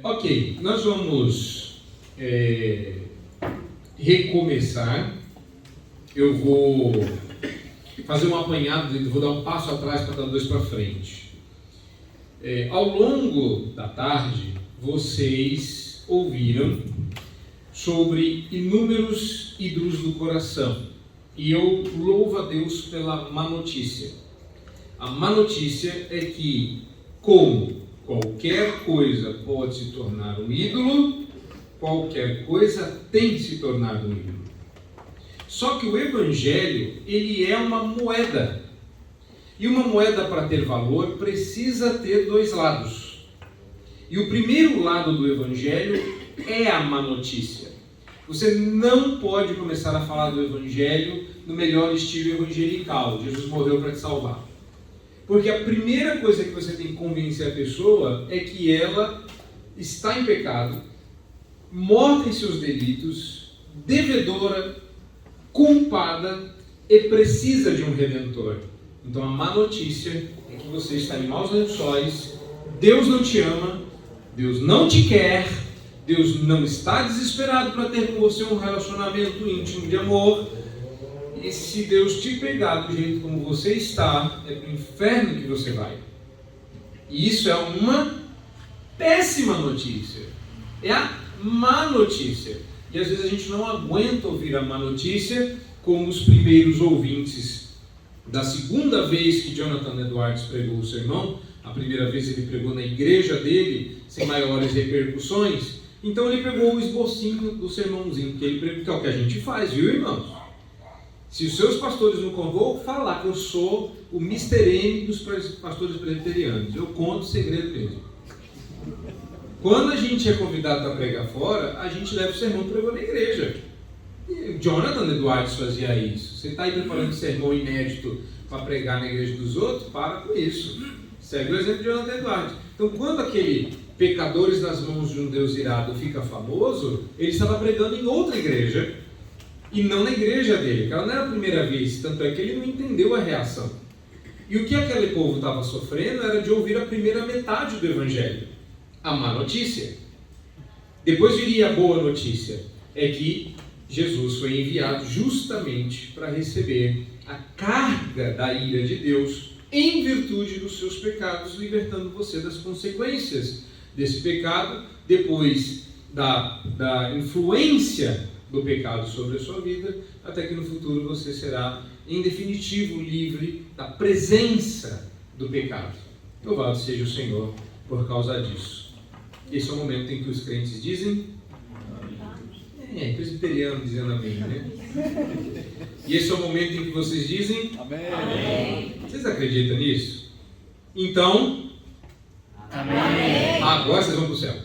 Ok, nós vamos recomeçar. Eu vou fazer um apanhado, vou dar um passo atrás para dar dois para frente. Ao longo da tarde, vocês ouviram sobre inúmeros ídolos do coração. E eu louvo a Deus pela má notícia. A má notícia é que, como qualquer coisa pode se tornar um ídolo, qualquer coisa tem se tornado um ídolo. Só que o Evangelho, ele é uma moeda. E uma moeda, para ter valor, precisa ter dois lados. E o primeiro lado do Evangelho é a má notícia. Você não pode começar a falar do Evangelho no melhor estilo evangelical. Jesus morreu para te salvar. Porque a primeira coisa que você tem que convencer a pessoa é que ela está em pecado, morta em seus delitos, devedora, culpada e precisa de um Redentor. Então a má notícia é que você está em maus lençóis, Deus não te ama, Deus não te quer, Deus não está desesperado para ter com você um relacionamento íntimo de amor. E se Deus te pegar do jeito como você está, é para o inferno que você vai. E isso é uma péssima notícia. É a má notícia. E às vezes a gente não aguenta ouvir a má notícia, como os primeiros ouvintes da segunda vez que Jonathan Edwards pregou o sermão. A primeira vez ele pregou na igreja dele, sem maiores repercussões. Então ele pegou o esbocinho do sermãozinho que ele pregou, que é o que a gente faz, viu, irmãos? Se os seus pastores não vou falar que eu sou o Mr. M dos pastores presbiterianos. Eu conto o segredo mesmo. Quando a gente é convidado para pregar fora, a gente leva o sermão e pregou na igreja. E Jonathan Edwards fazia isso. Você está aí preparando sermão inédito para pregar na igreja dos outros? Para com isso. Segue o exemplo de Jonathan Edwards. Então, quando aquele Pecadores nas mãos de um Deus irado fica famoso, ele estava pregando em outra igreja e não na igreja dele, porque ela não era a primeira vez, tanto é que ele não entendeu a reação. E o que aquele povo estava sofrendo era de ouvir a primeira metade do Evangelho, a má notícia. Depois viria a boa notícia, é que Jesus foi enviado justamente para receber a carga da ira de Deus em virtude dos seus pecados, libertando você das consequências desse pecado, depois da influência do pecado sobre a sua vida, até que no futuro você será, em definitivo, livre da presença do pecado. Louvado seja o Senhor por causa disso. Esse é o momento em que os crentes dizem presbiteriano dizendo amém, né? E esse é o momento em que vocês dizem amém. Vocês acreditam nisso? Então, amém. Agora vocês vão para o céu.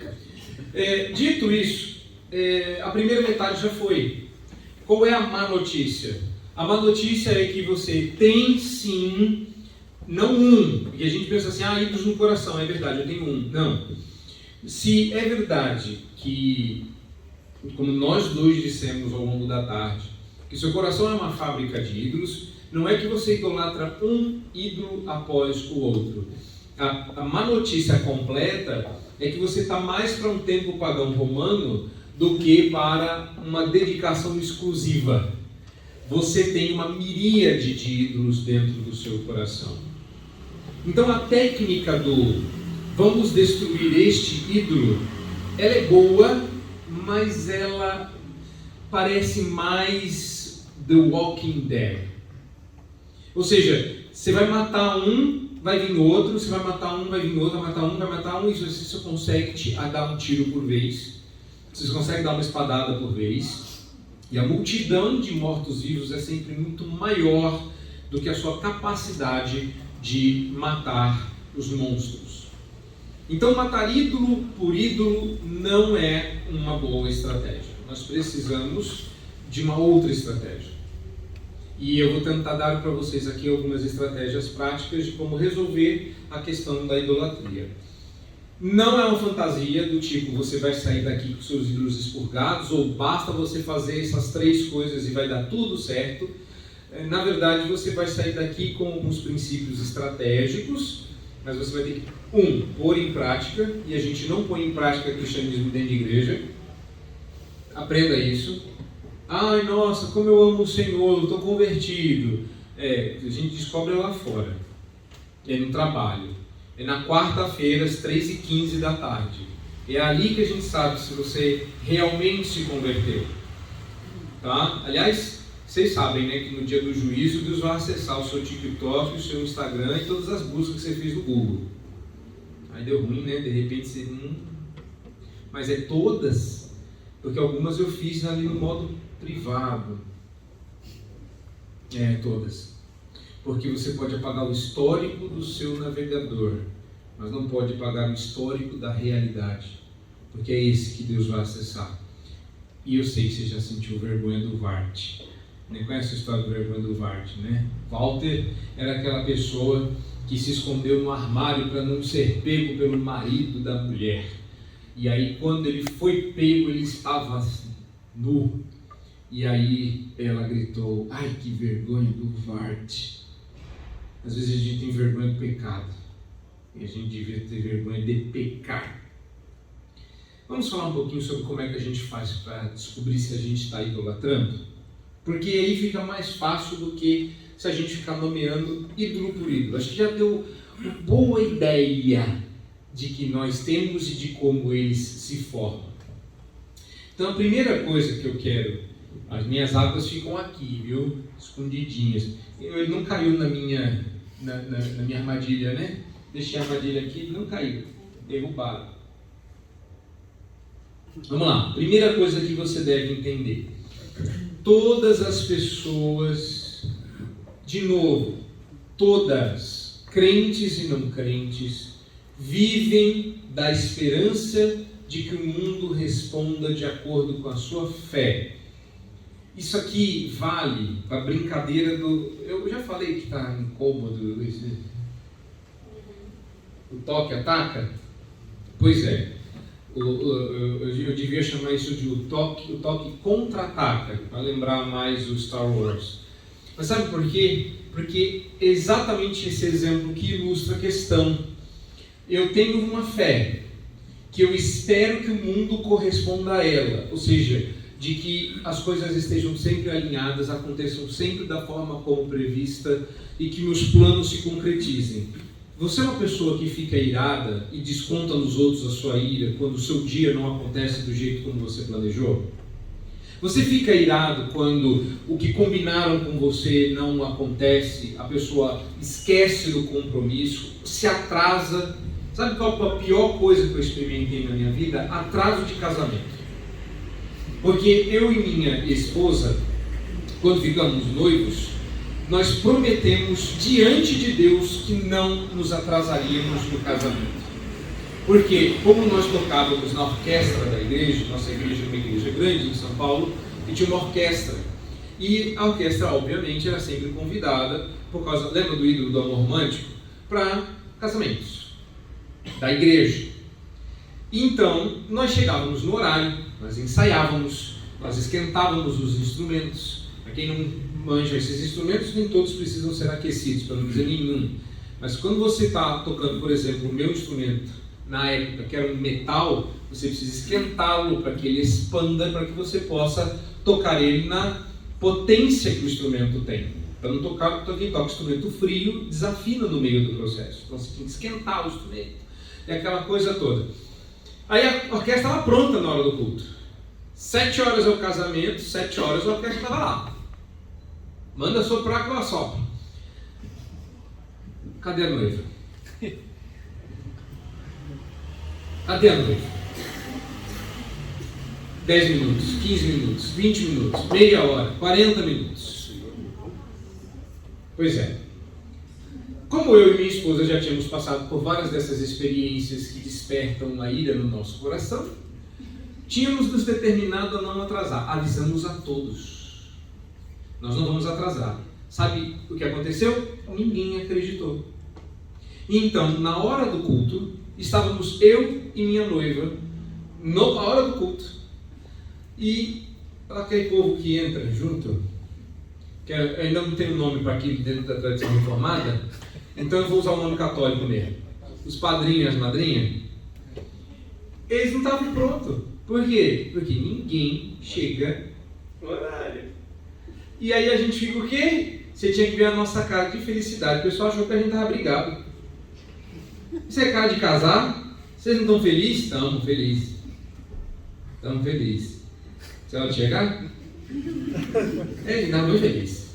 Dito isso, a primeira metade já foi. Qual é a má notícia? A má notícia é que você tem sim, não um, porque a gente pensa assim, ídolos no coração, é verdade, eu tenho um. Não. Se é verdade que, como nós dois dissemos ao longo da tarde, que seu coração é uma fábrica de ídolos, não é que você idolatra um ídolo após o outro. A má notícia completa é que você está mais para um templo pagão romano do que para uma dedicação exclusiva. Você tem uma miríade de ídolos dentro do seu coração. Então a técnica do vamos destruir este ídolo, ela é boa, mas ela parece mais The Walking Dead. Ou seja, você vai matar um, vai vir outro, você vai matar um, vai vir outro, vai matar um, e você só consegue dar um tiro por vez. Você consegue dar uma espadada por vez. E a multidão de mortos-vivos é sempre muito maior do que a sua capacidade de matar os monstros. Então, matar ídolo por ídolo não é uma boa estratégia. Nós precisamos de uma outra estratégia. E eu vou tentar dar para vocês aqui algumas estratégias práticas de como resolver a questão da idolatria. Não é uma fantasia do tipo, você vai sair daqui com seus ídolos expurgados, ou basta você fazer essas 3 coisas e vai dar tudo certo. Na verdade, você vai sair daqui com alguns princípios estratégicos mas você vai ter que, pôr em prática, e a gente não põe em prática cristianismo dentro de igreja. Aprenda isso. Ai, nossa, como eu amo o Senhor, eu estou convertido. A gente descobre lá fora. É no trabalho. É na quarta-feira, às 3h15 da tarde. É ali que a gente sabe se você realmente se converteu. Tá? Aliás, vocês sabem, né, que no dia do juízo, Deus vai acessar o seu TikTok, o seu Instagram e todas as buscas que você fez no Google. Aí deu ruim, né? De repente você... Mas é todas, porque algumas eu fiz ali no modo privado. Todas. Porque você pode apagar o histórico do seu navegador, mas não pode apagar o histórico da realidade, porque é esse que Deus vai acessar. E eu sei que você já sentiu vergonha do Vart. Conhece a história do vergonha do Vart, né? Walter era aquela pessoa que se escondeu no armário para não ser pego pelo marido da mulher. E aí, quando ele foi pego, ele estava nu. E aí ela gritou: ai, que vergonha do Vart. Às vezes a gente tem vergonha do pecado, e a gente devia ter vergonha de pecar. Vamos falar um pouquinho sobre como é que a gente faz para descobrir se a gente está idolatrando? Porque aí fica mais fácil do que se a gente ficar nomeando ídolo por ídolo. Acho que já deu uma boa ideia de que nós temos e de como eles se formam. Então a primeira coisa que eu quero, as minhas águas ficam aqui, viu? Escondidinhas. Ele não caiu na minha armadilha, né? Deixei a armadilha aqui, não caiu. Derrubaram. Vamos lá. Primeira coisa que você deve entender. Todas as pessoas, de novo, todas, crentes e não crentes, vivem da esperança de que o mundo responda de acordo com a sua fé. Isso aqui vale para a brincadeira do... Eu já falei que está incômodo o toque ataca? Pois é. Eu devia chamar isso de o toque contra-ataca, para lembrar mais o Star Wars. Mas sabe por quê? Porque é exatamente esse exemplo que ilustra a questão. Eu tenho uma fé que eu espero que o mundo corresponda a ela, ou seja, de que as coisas estejam sempre alinhadas, aconteçam sempre da forma como prevista e que meus planos se concretizem. Você é uma pessoa que fica irada e desconta nos outros a sua ira quando o seu dia não acontece do jeito como você planejou? Você fica irado quando o que combinaram com você não acontece, a pessoa esquece do compromisso, se atrasa? Sabe qual é a pior coisa que eu experimentei na minha vida? Atraso de casamento. Porque eu e minha esposa, quando ficamos noivos, nós prometemos diante de Deus que não nos atrasaríamos no casamento. Porque, como nós tocávamos na orquestra da igreja, nossa igreja é uma igreja grande em São Paulo, e tinha uma orquestra. E a orquestra, obviamente, era sempre convidada, por causa, lembra do ídolo do amor romântico? Para casamentos da igreja. Então, nós chegávamos no horário, nós ensaiávamos, nós esquentávamos os instrumentos. Para quem não manja esses instrumentos, nem todos precisam ser aquecidos, para não dizer nenhum. Mas quando você está tocando, por exemplo, o meu instrumento, na época que era um metal, você precisa esquentá-lo para que ele expanda, para que você possa tocar ele na potência que o instrumento tem. Para não tocar, quem toca instrumento frio desafina no meio do processo. Então você tem que esquentar o instrumento. É aquela coisa toda. Aí a orquestra estava pronta na hora do culto. 7 horas é o casamento, 7 horas a orquestra estava lá. Manda soprar que eu assopro. Cadê a noiva? Cadê a noiva? 10 minutos, 15 minutos, 20 minutos, meia hora, 40 minutos. Pois é. Como eu e minha esposa já tínhamos passado por várias dessas experiências que despertam a ira no nosso coração, tínhamos nos determinado a não atrasar. Avisamos a todos. Nós não vamos atrasar. Sabe o que aconteceu? Ninguém acreditou. Então, na hora do culto, estávamos eu e minha noiva, na hora do culto, e aquele povo que entra junto, que eu ainda não tenho nome para aquilo dentro da tradição reformada, então eu vou usar o nome católico mesmo. os padrinhos e as madrinhas, eles não estavam prontos. Por quê? Porque ninguém chega no horário. E aí a gente fica o quê? Você tinha que ver a nossa cara de felicidade. O pessoal achou que a gente estava brigado. Isso é cara de casar? Vocês não estão felizes? Estamos felizes. Estamos felizes. Você vai chegar? Ele está muito feliz.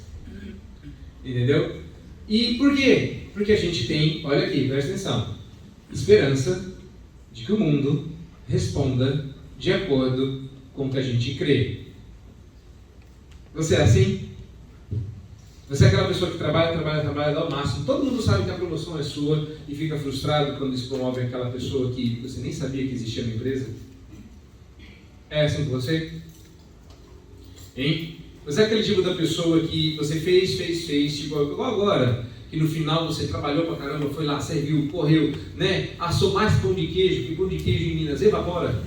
Entendeu? E por quê? Porque a gente tem, olha aqui, presta atenção, esperança de que o mundo responda de acordo com o que a gente crê. Você é assim? Você é aquela pessoa que trabalha, dá o máximo. Todo mundo sabe que a promoção é sua e fica frustrado quando eles promovem aquela pessoa que você nem sabia que existia na empresa? É assim com você? Hein? Você é aquele tipo da pessoa que você fez, tipo igual agora, que no final você trabalhou pra caramba, foi lá, serviu, correu, né? Assou mais pão de queijo, que pão de queijo em Minas evapora.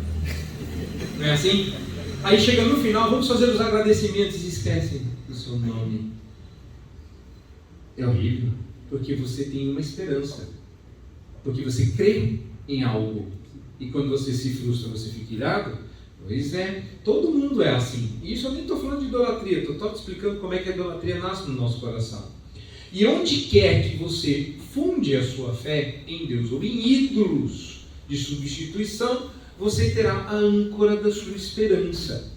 Não é assim? Aí chega no final, vamos fazer os agradecimentos e esquecem do seu nome. É horrível, porque você tem uma esperança, porque você crê em algo, e quando você se frustra, você fica irado. Pois é, todo mundo é assim. E isso eu nem estou falando de idolatria, estou te explicando como é que a idolatria nasce no nosso coração. E onde quer que você funde a sua fé em Deus ou em ídolos de substituição, você terá a âncora da sua esperança.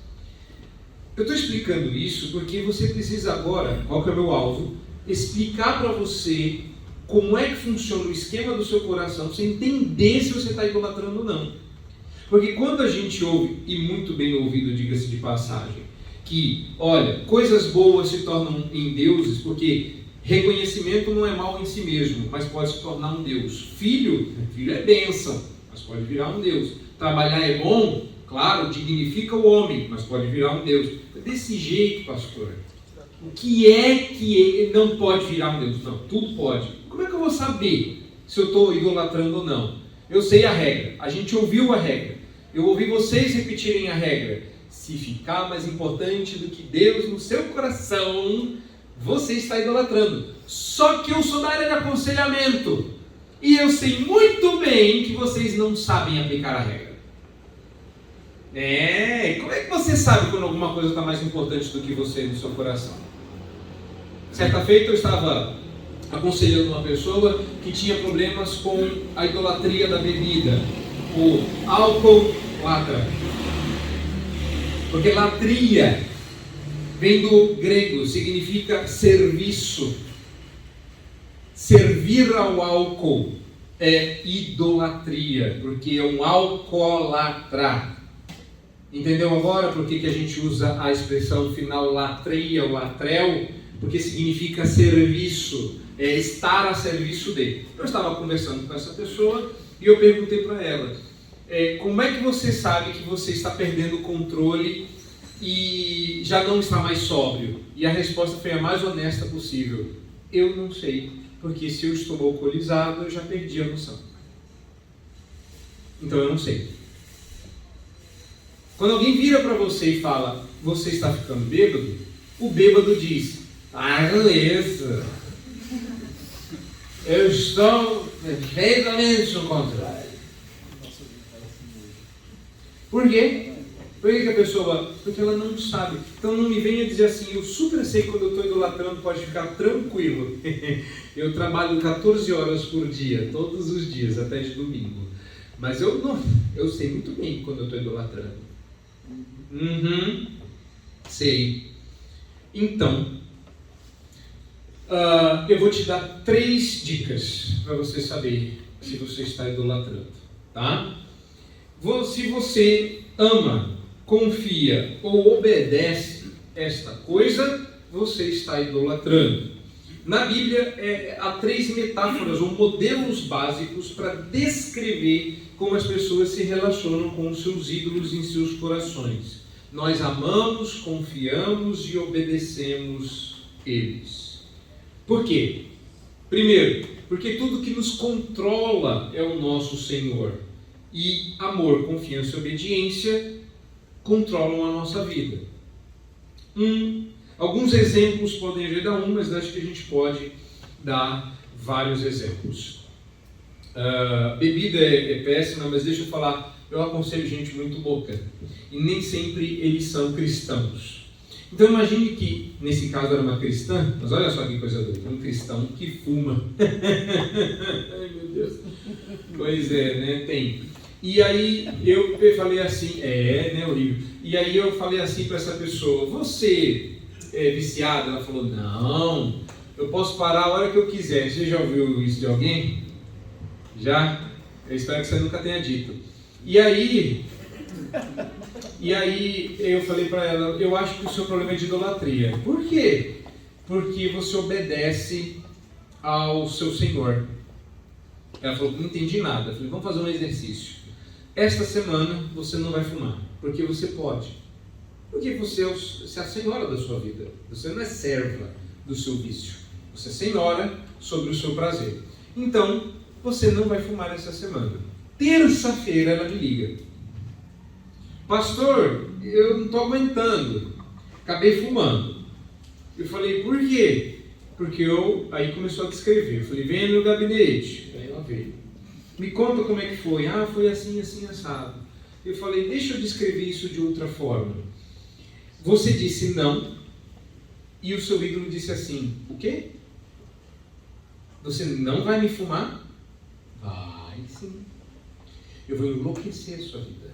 Eu estou explicando isso porque você precisa agora, qual que é o meu alvo, explicar para você como é que funciona o esquema do seu coração, para você entender se você está idolatrando ou não. Porque quando a gente ouve, e muito bem ouvido, diga-se de passagem, que, olha, coisas boas se tornam em deuses, porque reconhecimento não é mal em si mesmo, mas pode se tornar um Deus. Filho é bênção, mas pode virar um Deus. Trabalhar é bom, claro, dignifica o homem, mas pode virar um Deus. Desse jeito, pastor, o que é que não pode virar um Deus? Não, tudo pode. Como é que eu vou saber se eu estou idolatrando ou não? Eu sei a regra, a gente ouviu a regra, eu ouvi vocês repetirem a regra. Se ficar mais importante do que Deus no seu coração, você está idolatrando. Só que eu sou da área de aconselhamento, e eu sei muito bem que vocês não sabem aplicar a regra. Como é que você sabe quando alguma coisa está mais importante do que você no seu coração? Certa feita eu estava aconselhando uma pessoa que tinha problemas com a idolatria da bebida, o álcool latra. Porque latria vem do grego, significa serviço. Servir ao álcool é idolatria, porque é um alcoólatra. Entendeu agora por que a gente usa a expressão final latria ou latrel? Porque significa serviço, é estar a serviço dele. Eu estava conversando com essa pessoa e eu perguntei para ela, como é que você sabe que você está perdendo o controle e já não está mais sóbrio? E a resposta foi a mais honesta possível. Eu não sei, porque se eu estou alcoolizado, eu já perdi a noção. Então eu não sei. Quando alguém vira para você e fala, você está ficando bêbado, o bêbado diz, beleza, eu estou perfeitamente no controle. Por quê? Por que a pessoa? Porque ela não sabe. Então não me venha dizer assim, eu super sei quando eu estou idolatrando, pode ficar tranquilo. Eu trabalho 14 horas por dia, todos os dias, até de domingo. Mas eu sei muito bem quando eu estou idolatrando. Sei. Então, eu vou te dar 3 dicas para você saber se você está idolatrando, tá? Se você ama, confia ou obedece esta coisa, você está idolatrando. Na Bíblia há 3 metáforas ou modelos básicos para descrever como as pessoas se relacionam com os seus ídolos em seus corações. Nós amamos, confiamos e obedecemos eles. Por quê? Primeiro, porque tudo que nos controla é o nosso Senhor. E amor, confiança e obediência controlam a nossa vida. Alguns exemplos podem ajudar mas acho que a gente pode dar vários exemplos. Bebida é péssima, mas deixa eu falar, eu aconselho gente muito louca. E nem sempre eles são cristãos. Então imagine que, nesse caso era uma cristã, mas olha só que coisa doida, um cristão que fuma. Ai meu Deus. Pois é, né? Tem. E aí eu falei assim, né, horrível. E aí eu falei assim para essa pessoa, você é viciada? Ela falou, não, eu posso parar a hora que eu quiser. Você já ouviu isso de alguém? Já? Eu espero que você nunca tenha dito. E aí eu falei para ela, eu acho que o seu problema é de idolatria. Por quê? Porque você obedece ao seu Senhor. Ela falou, não entendi nada. Eu falei, vamos fazer um exercício. Esta semana você não vai fumar, porque você pode. Porque você é a senhora da sua vida. Você não é serva do seu vício. Você é senhora sobre o seu prazer. Então, você não vai fumar essa semana. Terça-feira ela me liga. Pastor, eu não estou aguentando. Acabei fumando. Eu falei, por quê? Porque aí começou a descrever. Eu falei, venha no meu gabinete. Aí ela veio. Me conta como é que foi. Ah, foi assim, assim, assado. Eu falei, deixa eu descrever isso de outra forma. Você disse não, e o seu ídolo disse assim, o quê? Você não vai me fumar? Vai sim. Eu vou enlouquecer a sua vida.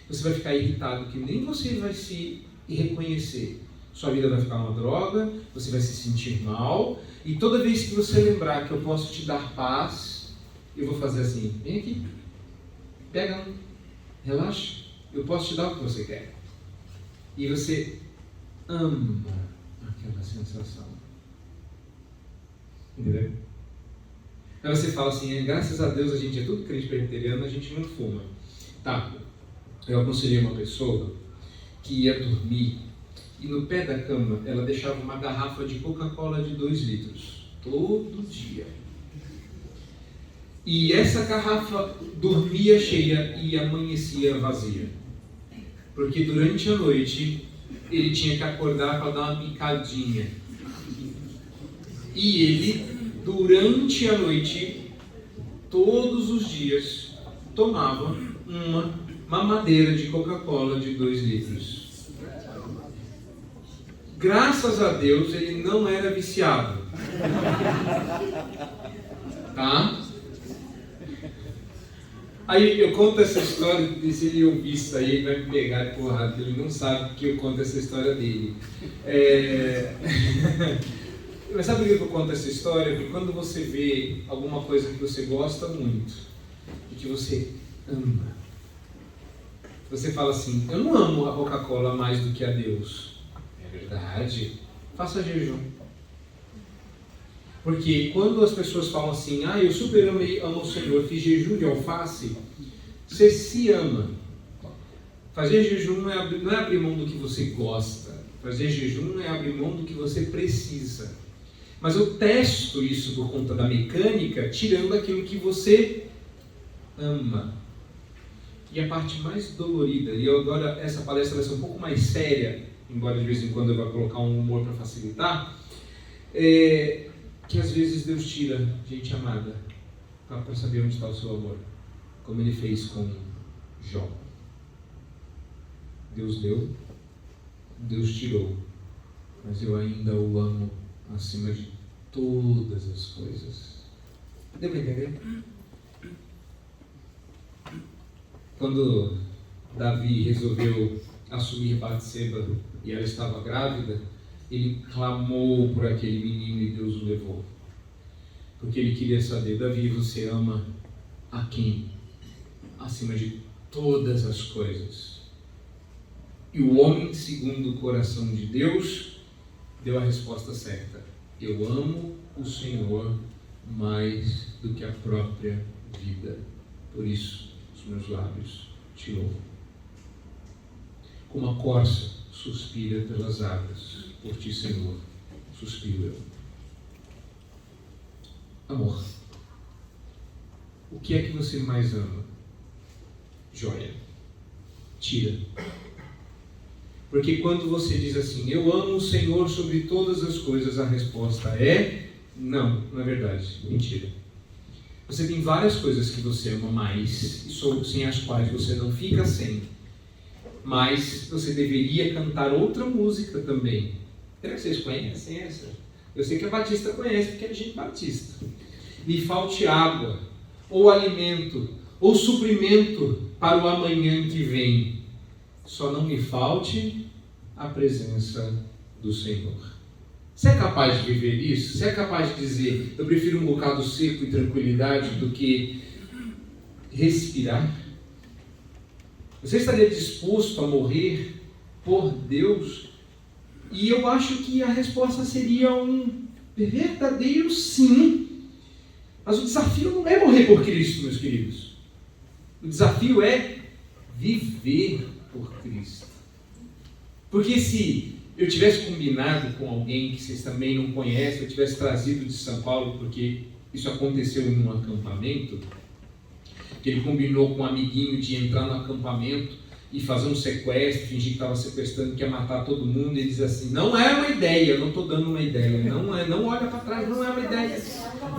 Você vai ficar irritado que nem você vai se reconhecer. Sua vida vai ficar uma droga, você vai se sentir mal, e toda vez que você lembrar que eu posso te dar paz, eu vou fazer assim, vem aqui, pega um, relaxa, eu posso te dar o que você quer. E você ama aquela sensação. Entendeu? Aí você fala assim, graças a Deus a gente é tudo crente presbiteriano, a gente não fuma. Tá, eu aconselhei uma pessoa que ia dormir e no pé da cama ela deixava uma garrafa de Coca-Cola de 2 litros, todo dia. E essa garrafa dormia cheia e amanhecia vazia. Porque durante a noite ele tinha que acordar para dar uma picadinha. E ele, durante a noite, todos os dias, tomava uma mamadeira de Coca-Cola de 2 litros. Graças a Deus ele não era viciado. Tá? Aí eu conto essa história, e se ele ouvir isso aí, ele vai me pegar de porrada, porque ele não sabe que eu conto essa história dele. Mas sabe por que eu conto essa história? Porque quando você vê alguma coisa que você gosta muito, e que você ama, você fala assim, eu não amo a Coca-Cola mais do que a Deus. É verdade. Faça jejum. Porque quando as pessoas falam assim, eu super amo o Senhor, fiz jejum de alface, você se ama. Fazer jejum não é abrir mão do que você gosta. Fazer jejum não é abrir mão do que você precisa. Mas eu testo isso por conta da mecânica, tirando aquilo que você ama. E a parte mais dolorida, e agora essa palestra vai ser um pouco mais séria, embora de vez em quando eu vá colocar um humor para facilitar, que às vezes Deus tira gente amada para saber onde está o seu amor, como Ele fez com Jó. Deus deu, Deus tirou, mas eu ainda o amo acima de todas as coisas. Deu para entender? Quando Davi resolveu assumir Batseba e ela estava grávida, ele clamou por aquele menino e Deus o levou. Porque ele queria saber, Davi, você ama a quem? Acima de todas as coisas. E o homem, segundo o coração de Deus, deu a resposta certa. Eu amo o Senhor mais do que a própria vida. Por isso, os meus lábios te louvam. Como a corça suspira pelas águas, por ti, Senhor, suspiro eu. Amor. O que é que você mais ama? Joia. Tira. Porque quando você diz assim, eu amo o Senhor sobre todas as coisas, a resposta é não, não é verdade, mentira. Você tem várias coisas que você ama mais, e sem as quais você não fica sem. Mas você deveria cantar outra música também. Será que vocês conhecem essa? Eu sei que a Batista conhece, porque é gente batista. Me falte água, ou alimento, ou suprimento para o amanhã que vem. Só não me falte a presença do Senhor. Você é capaz de viver isso? Você é capaz de dizer, eu prefiro um bocado seco e tranquilidade do que respirar? Você estaria disposto a morrer por Deus? E eu acho que a resposta seria um verdadeiro sim. Mas o desafio não é morrer por Cristo, meus queridos. O desafio é viver por Cristo. Porque se eu tivesse combinado com alguém que vocês também não conhecem, eu tivesse trazido de São Paulo, porque isso aconteceu em um acampamento, que ele combinou com um amiguinho de entrar no acampamento e fazer um sequestro, fingir que estava sequestrando, que ia matar todo mundo, e ele diz assim, não é uma ideia, eu não estou dando uma ideia, não olha para trás, não é uma ideia.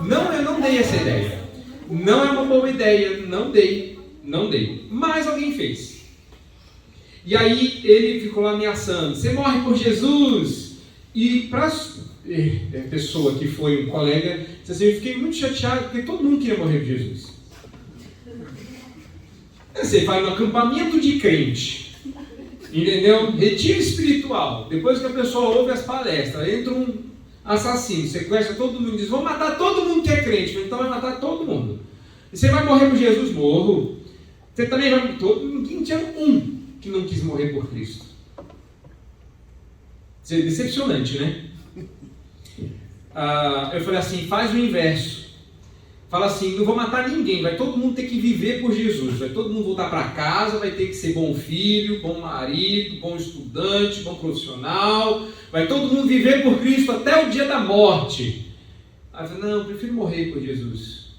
Não, eu não dei essa ideia. Não é uma boa ideia, não dei. Mas alguém fez. E aí ele ficou lá ameaçando, você morre por Jesus. E para a pessoa que foi um colega, disse assim, eu fiquei muito chateado, porque todo mundo queria morrer por Jesus. Você vai no acampamento de crente, entendeu? Retiro espiritual. Depois que a pessoa ouve as palestras, entra um assassino, sequestra todo mundo, diz, vou matar todo mundo que é crente. Então vai matar todo mundo. E você vai morrer por Jesus? Morro. Você também vai... Ninguém tinha um que não quis morrer por Cristo. Isso é decepcionante, né? Eu falei assim, faz o inverso. Fala assim, não vou matar ninguém, vai todo mundo ter que viver por Jesus, vai todo mundo voltar para casa, vai ter que ser bom filho, bom marido, bom estudante, bom profissional, vai todo mundo viver por Cristo até o dia da morte. Aí eu falei, não, eu prefiro morrer por Jesus.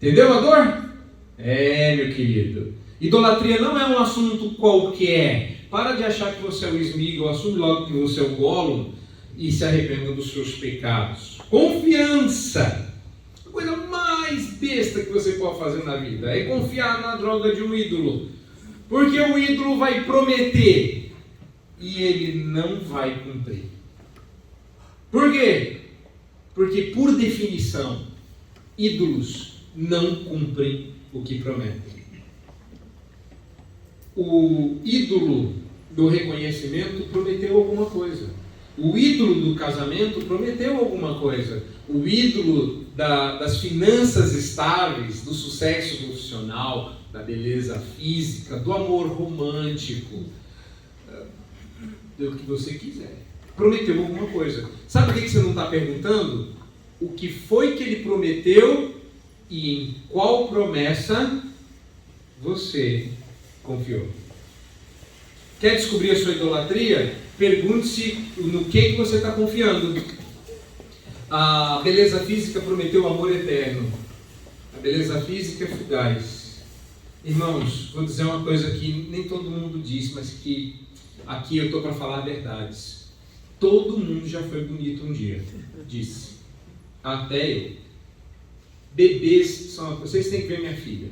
Entendeu a dor? Meu querido. Idolatria não é um assunto qualquer. Para de achar que você é o Smigol, assume logo que você é o Gollum e se arrependa dos seus pecados. Confiança. A coisa mais besta que você pode fazer na vida é confiar na droga de um ídolo. Porque o ídolo vai prometer e ele não vai cumprir. Por quê? Porque, por definição, ídolos não cumprem o que prometem. O ídolo do reconhecimento prometeu alguma coisa. O ídolo do casamento prometeu alguma coisa. O ídolo das finanças estáveis, do sucesso profissional, da beleza física, do amor romântico, do que você quiser. Prometeu alguma coisa. Sabe o que você não está perguntando? O que foi que ele prometeu e em qual promessa você confiou. Quer descobrir a sua idolatria? Pergunte-se no que você está confiando. A beleza física prometeu amor eterno. A beleza física é fugaz. Irmãos, vou dizer uma coisa que nem todo mundo diz, mas que aqui eu estou para falar verdades. Todo mundo já foi bonito um dia, disse. Até eu. Bebês são... Vocês têm que ver minha filha.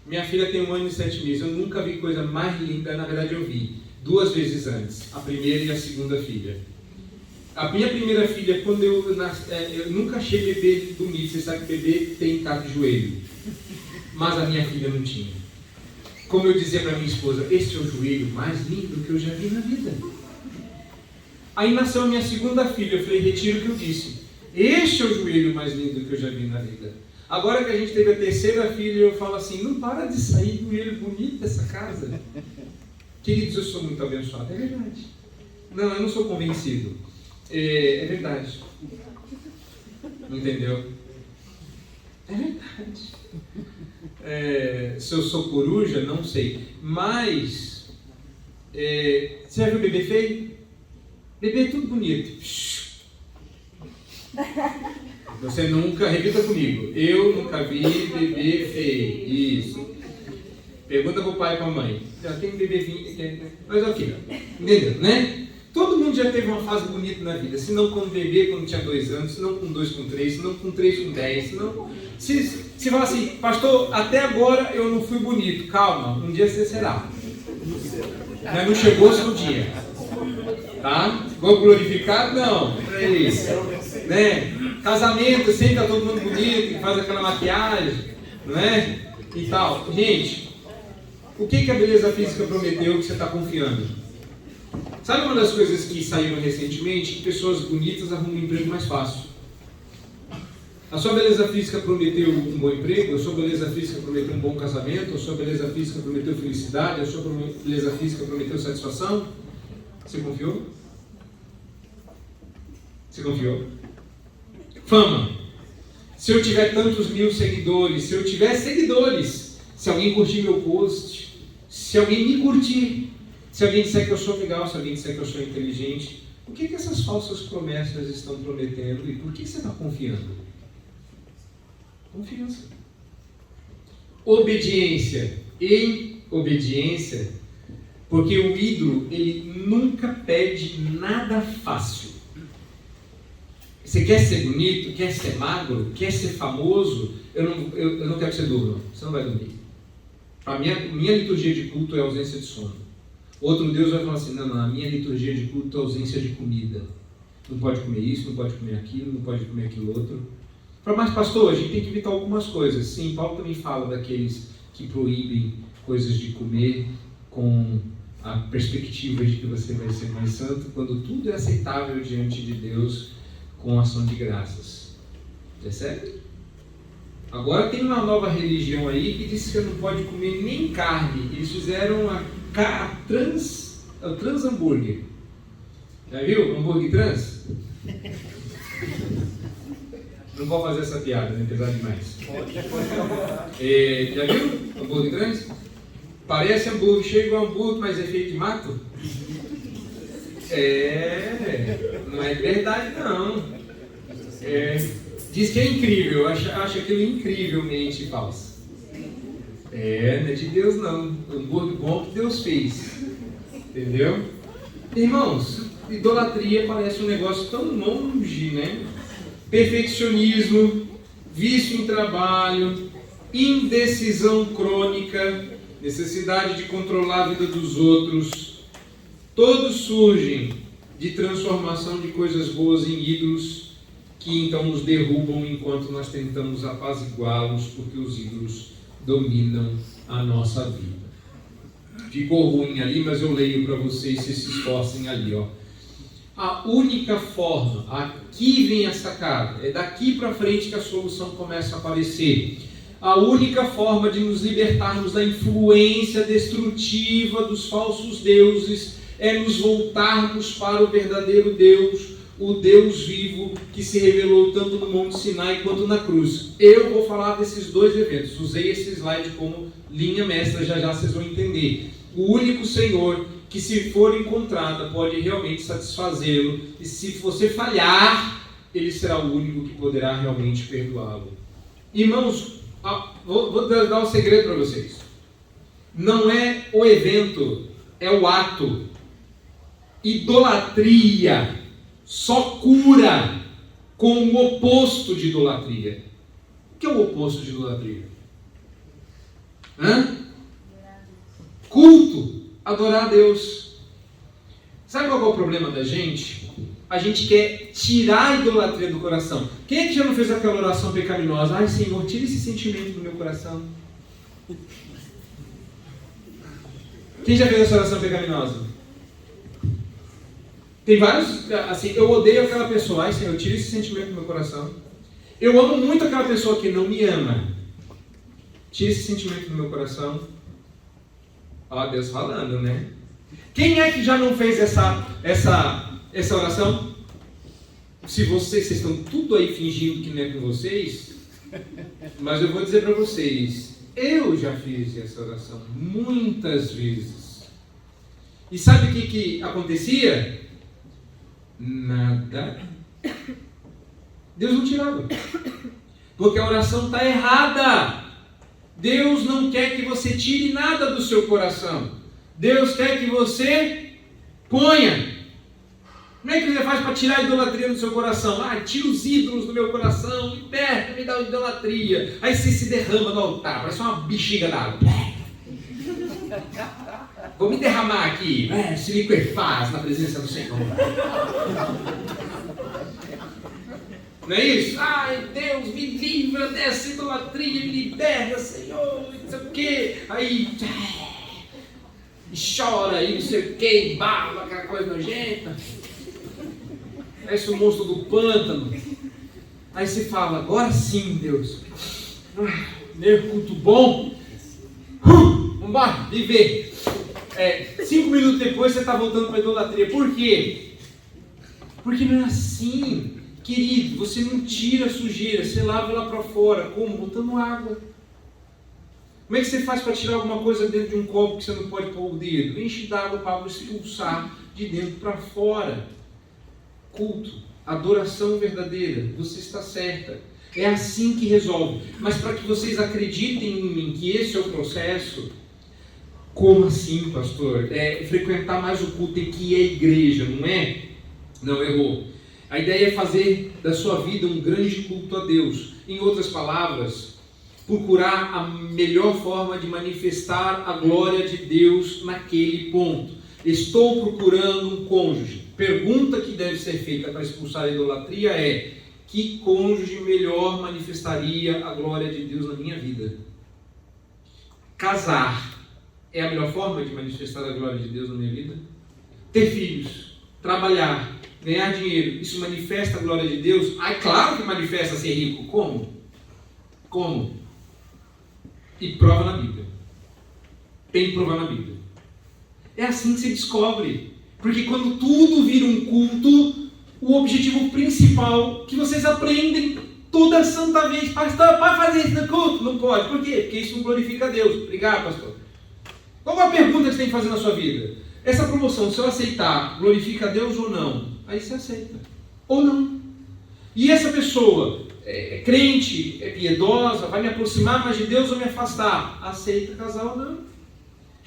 Minha filha tem 1 ano e 7 meses. Eu nunca vi coisa mais linda. Na verdade eu vi 2 vezes antes. A primeira e a segunda filha. A minha primeira filha, quando eu nasci, eu nunca achei bebê bonito. Você sabe que bebê tem taco de joelho. Mas a minha filha não tinha. Como eu dizia para minha esposa, este é o joelho mais lindo que eu já vi na vida. Aí nasceu a minha segunda filha. Eu falei, retiro o que eu disse. Este é o joelho mais lindo que eu já vi na vida. Agora que a gente teve a terceira filha, eu falo assim, não para de sair joelho bonito dessa casa. Queridos, eu sou muito abençoado. É verdade. Não, eu não sou convencido. É verdade. Entendeu? É verdade. Se eu sou coruja, não sei. Mas, você já viu bebê feio? Bebê é tudo bonito. Você nunca, repita comigo, eu nunca vi bebê feio. Isso. Pergunta para o pai e para a mãe. Já tem bebê feio, mas ok. Entendeu, né? Todo mundo já teve uma fase bonita na vida, se não quando bebê, quando tinha 2 anos, se não com 2 com 3, se não com 3 com 10, se não... Se fala assim, pastor, até agora eu não fui bonito, calma, um dia você será. Mas não chegou o seu dia. Tá? Vou glorificado? Não, não é isso. Né? Casamento, sempre tá todo mundo bonito, faz aquela maquiagem, não é? E tal. Gente, o que a beleza física prometeu que você está confiando? Sabe uma das coisas que saíram recentemente? Que pessoas bonitas arrumam um emprego mais fácil. A sua beleza física prometeu um bom emprego, a sua beleza física prometeu um bom casamento, a sua beleza física prometeu felicidade, a sua beleza física prometeu satisfação. Você confiou? Você confiou? Fama. Se eu tiver tantos mil seguidores, se eu tiver seguidores, se alguém curtir meu post, se alguém me curtir, se alguém disser que eu sou legal, se alguém disser que eu sou inteligente, o que essas falsas promessas estão prometendo e por que você está confiando? Confiança. Obediência. Em obediência, porque o ídolo, ele nunca pede nada fácil. Você quer ser bonito? Quer ser magro? Quer ser famoso? Eu não quero que você durma. Você não vai dormir. A minha liturgia de culto é ausência de sono. Outro Deus vai falar assim, não, a minha liturgia de culto é ausência de comida. Não pode comer isso, não pode comer aquilo, não pode comer aquilo outro. Mas pastor, a gente tem que evitar algumas coisas. Sim, Paulo também fala daqueles que proíbem coisas de comer com a perspectiva de que você vai ser mais santo, quando tudo é aceitável diante de Deus com ação de graças. Percebe? Agora tem uma nova religião aí que diz que você não pode comer nem carne. Eles fizeram o trans hambúrguer. Já viu? Hambúrguer trans? Não vou fazer essa piada, né? Pesar demais. Já viu? Hambúrguer trans? Parece hambúrguer, chega igual hambúrguer, mas é feito de mato? Não é verdade não. Diz que é incrível, acha aquilo incrivelmente falso. Não é de Deus não. Hambúrguer bom que Deus fez. Entendeu? Irmãos, idolatria parece um negócio tão longe, né? Perfeccionismo, vício em trabalho, indecisão crônica, necessidade de controlar a vida dos outros, todos surgem de transformação de coisas boas em ídolos, que então nos derrubam enquanto nós tentamos apaziguá-los, porque os ídolos dominam a nossa vida. Ficou ruim ali, mas eu leio para vocês, se esforcem ali, ó. A única forma, aqui vem a sacada, é daqui para frente que a solução começa a aparecer. A única forma de nos libertarmos da influência destrutiva dos falsos deuses é nos voltarmos para o verdadeiro Deus, o Deus vivo que se revelou tanto no Monte Sinai quanto na cruz. Eu vou falar desses dois eventos, usei esse slide como linha mestra, já vocês vão entender. O único Senhor que, se for encontrada, pode realmente satisfazê-lo, e se você falhar, ele será o único que poderá realmente perdoá-lo. Irmãos, vou dar um segredo para vocês. Não é o evento, é o ato. Idolatria só cura com o oposto de idolatria. O que é o oposto de idolatria? Culto. Adorar a Deus. Sabe qual é o problema da gente? A gente quer tirar a idolatria do coração. Quem é que já não fez aquela oração pecaminosa? Ai, Senhor, tira esse sentimento do meu coração. Quem já fez essa oração pecaminosa? Tem vários, assim, eu odeio aquela pessoa. Ai, Senhor, tira esse sentimento do meu coração. Eu amo muito aquela pessoa que não me ama. Tira esse sentimento do meu coração. Ó, Deus falando, né? Quem é que já não fez essa oração? Se vocês estão tudo aí fingindo que não é com vocês, mas eu vou dizer para vocês, eu já fiz essa oração muitas vezes. E sabe o que acontecia? Nada. Deus não tirava. Porque a oração está errada. Deus não quer que você tire nada do seu coração. Deus quer que você ponha. Como é que você faz para tirar a idolatria do seu coração? Tira os ídolos do meu coração, liberta-me da idolatria. Aí você se derrama no altar, parece uma bexiga d'água. Vou me derramar aqui, se liquefaz na presença do Senhor. Não é isso? Ai, Deus, me livra dessa idolatria, me liberta, Senhor, não sei o quê. Aí, e chora, e não sei o quê, e baba, aquela coisa nojenta. Parece o monstro do pântano. Aí você fala, agora sim, Deus. Meu culto bom. Vamos embora, viver. 5 minutos depois você está voltando para a idolatria. Por quê? Porque não é assim. Querido, você não tira a sujeira, você lava lá para fora. Como? Botando água. Como é que você faz para tirar alguma coisa dentro de um copo que você não pode pôr o dedo? Enche d'água para expulsar de dentro para fora. Culto, adoração verdadeira, você está certa. É assim que resolve. Mas para que vocês acreditem em mim que esse é o processo, como assim, pastor? Frequentar mais o culto e que é igreja, não é? Não, errou. A ideia é fazer da sua vida um grande culto a Deus. Em outras palavras, procurar a melhor forma de manifestar a glória de Deus naquele ponto. Estou procurando um cônjuge. Pergunta que deve ser feita para expulsar a idolatria é: que cônjuge melhor manifestaria a glória de Deus na minha vida? Casar é a melhor forma de manifestar a glória de Deus na minha vida? Ter filhos, trabalhar, ganhar dinheiro, isso manifesta a glória de Deus? Claro que manifesta ser rico. Como? E prova na Bíblia. Tem que provar na Bíblia. É assim que se descobre. Porque quando tudo vira um culto, o objetivo principal que vocês aprendem toda santa vez, pastor, pode fazer isso no culto? Não pode. Por quê? Porque isso não glorifica a Deus. Obrigado, pastor. Qual é a pergunta que você tem que fazer na sua vida? Essa promoção, se eu aceitar, glorifica a Deus ou não? Aí você aceita. Ou não. E essa pessoa é crente, é piedosa, vai me aproximar mais de Deus ou me afastar? Aceita casar ou não?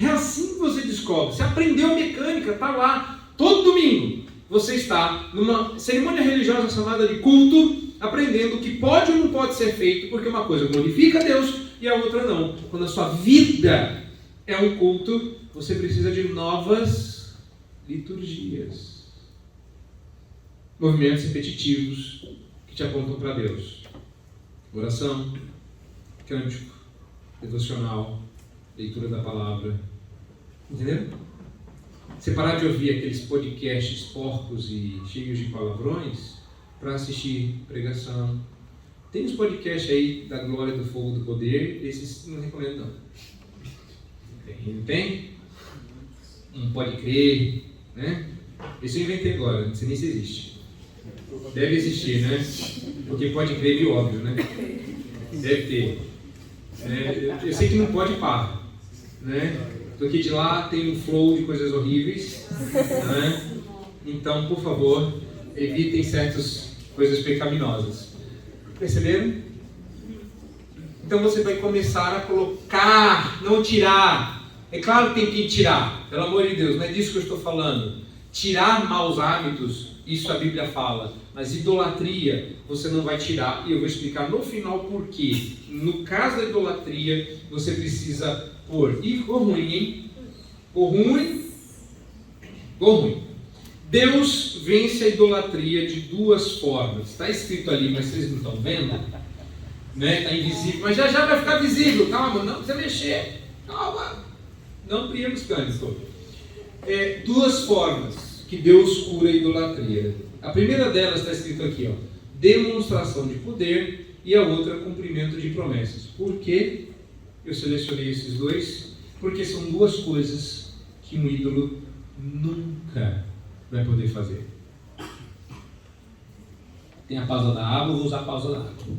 É assim que você descobre. Você aprendeu mecânica, está lá. Todo domingo você está numa cerimônia religiosa chamada de culto, aprendendo o que pode ou não pode ser feito, porque uma coisa glorifica a Deus e a outra não. Quando a sua vida é um culto, você precisa de novas liturgias. Movimentos repetitivos que te apontam para Deus. Oração, cântico, devocional, leitura da palavra. Entendeu? Você parar de ouvir aqueles podcasts porcos e cheios de palavrões para assistir pregação. Tem uns podcasts aí da glória, do fogo, do poder. Esses não recomendo não. Não tem? Não pode crer, né? Esse eu inventei agora, não sei nem se existe. Deve existir, né? Porque pode crer é óbvio, né? Deve ter. Eu sei que não pode par, né? Porque de lá tem um flow de coisas horríveis, né? Então, por favor, evitem certas coisas pecaminosas. Perceberam? Então você vai começar a colocar, não tirar. É claro que tem que tirar, pelo amor de Deus, não é disso que eu estou falando. Tirar maus hábitos, isso a Bíblia fala. Mas idolatria, você não vai tirar. E eu vou explicar no final por quê. No caso da idolatria, você precisa pôr. E ficou ruim, hein? Ficou ruim. Deus vence a idolatria de duas formas. Está escrito ali, mas vocês não estão vendo? Está invisível. Mas já vai ficar visível. Calma, não precisa mexer. Calma. Não criamos cânico. Duas formas que Deus cura a idolatria. A primeira delas está escrito aqui, ó, demonstração de poder, e a outra, cumprimento de promessas. Por que eu selecionei esses dois? Porque são duas coisas que um ídolo nunca vai poder fazer. Tem a pausa da água, vou usar a pausa da água.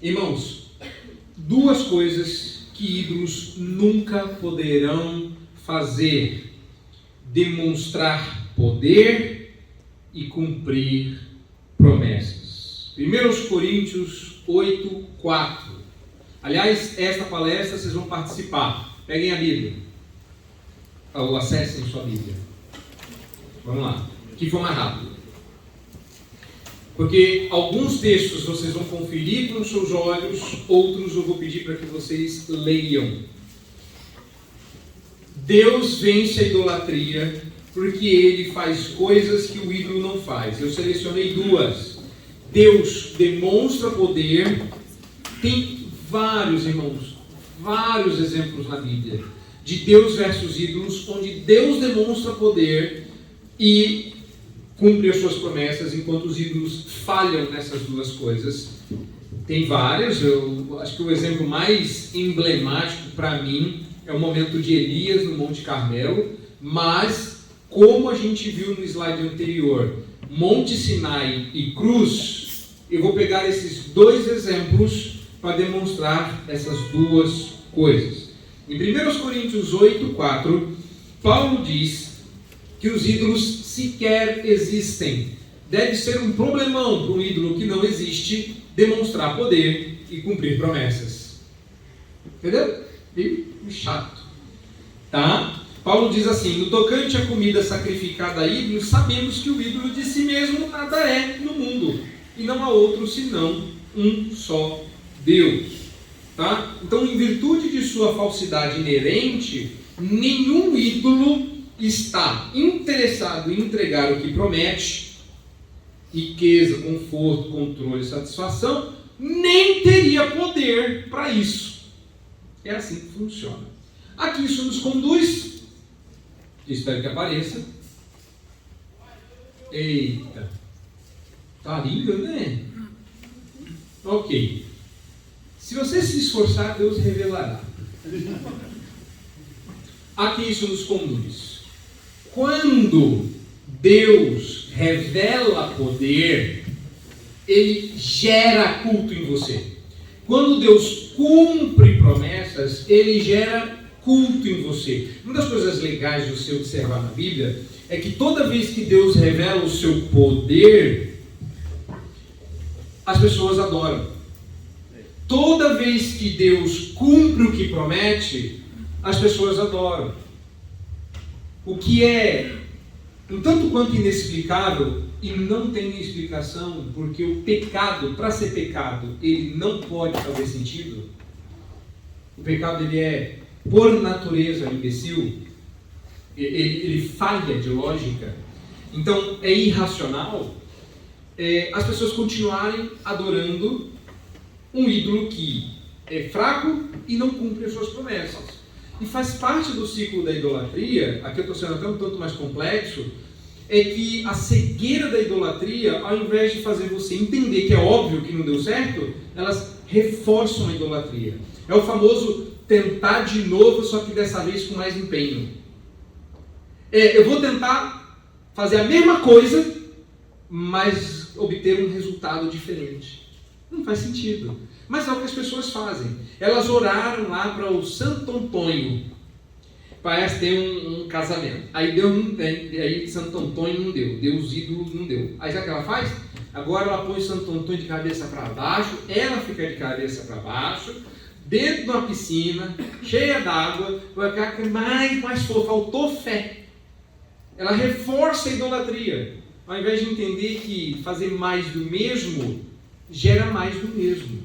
Irmãos, duas coisas que ídolos nunca poderão fazer: demonstrar poder e cumprir promessas. 1 Coríntios 8, 4. Aliás, esta palestra vocês vão participar. Peguem a Bíblia. Ou acessem sua Bíblia. Vamos lá. que for mais rápido. Porque alguns textos vocês vão conferir com os seus olhos, outros eu vou pedir para que vocês leiam. Deus vence a idolatria porque Ele faz coisas que o ídolo não faz. Eu selecionei duas. Deus demonstra poder. Tem vários, irmãos, vários exemplos na Bíblia de Deus versus ídolos, onde Deus demonstra poder e cumpre as suas promessas, enquanto os ídolos falham nessas duas coisas. Tem vários. Eu acho que o exemplo mais emblemático para mim é o momento de Elias no Monte Carmelo, mas como a gente viu no slide anterior, Monte Sinai e cruz, eu vou pegar esses dois exemplos para demonstrar essas duas coisas. Em 1 Coríntios 8:4, Paulo diz que os ídolos sequer existem. Deve ser um problemão para um ídolo que não existe demonstrar poder e cumprir promessas. Entendeu? E chato. Tá? Paulo diz assim: no tocante à comida sacrificada a ídolos, sabemos que o ídolo de si mesmo nada é no mundo, e não há outro senão um só Deus. Tá? Então, em virtude de sua falsidade inerente, nenhum ídolo está interessado em entregar o que promete, riqueza, conforto, controle, satisfação, nem teria poder para isso. É assim que funciona. Aqui isso nos conduz, espero que apareça. Eita, tá lindo, né? Ok. Se você se esforçar, Deus revelará. Aqui isso nos conduz. Quando Deus revela poder, Ele gera culto em você. Quando Deus cumpre promessas, Ele gera culto em você. Uma das coisas legais de você observar na Bíblia é que toda vez que Deus revela o seu poder, as pessoas adoram. Toda vez que Deus cumpre o que promete, as pessoas adoram. O que é um tanto quanto inexplicável e não tem explicação, porque o pecado, para ser pecado, ele não pode fazer sentido. O pecado, ele é, por natureza, imbecil. Ele falha de lógica. Então, é irracional as pessoas continuarem adorando um ídolo que é fraco e não cumpre as suas promessas. E faz parte do ciclo da idolatria, aqui eu estou sendo até um tanto mais complexo, é que a cegueira da idolatria, ao invés de fazer você entender que é óbvio que não deu certo, elas reforçam a idolatria. É o famoso tentar de novo, só que dessa vez com mais empenho. Eu vou tentar fazer a mesma coisa, mas obter um resultado diferente. Não faz sentido. Mas é o que as pessoas fazem. Elas oraram lá para o Santo Antônio. Parece ter um casamento. Aí Deus não tem. Aí Santo Antônio não deu. Deus ídolo não deu. Aí sabe o que ela faz? Agora ela põe Santo Antônio de cabeça para baixo. Ela fica de cabeça para baixo. Dentro de uma piscina. Cheia d'água. Vai ficar mais fofa. Faltou fé. Ela reforça a idolatria. Ao invés de entender que fazer mais do mesmo gera mais do mesmo.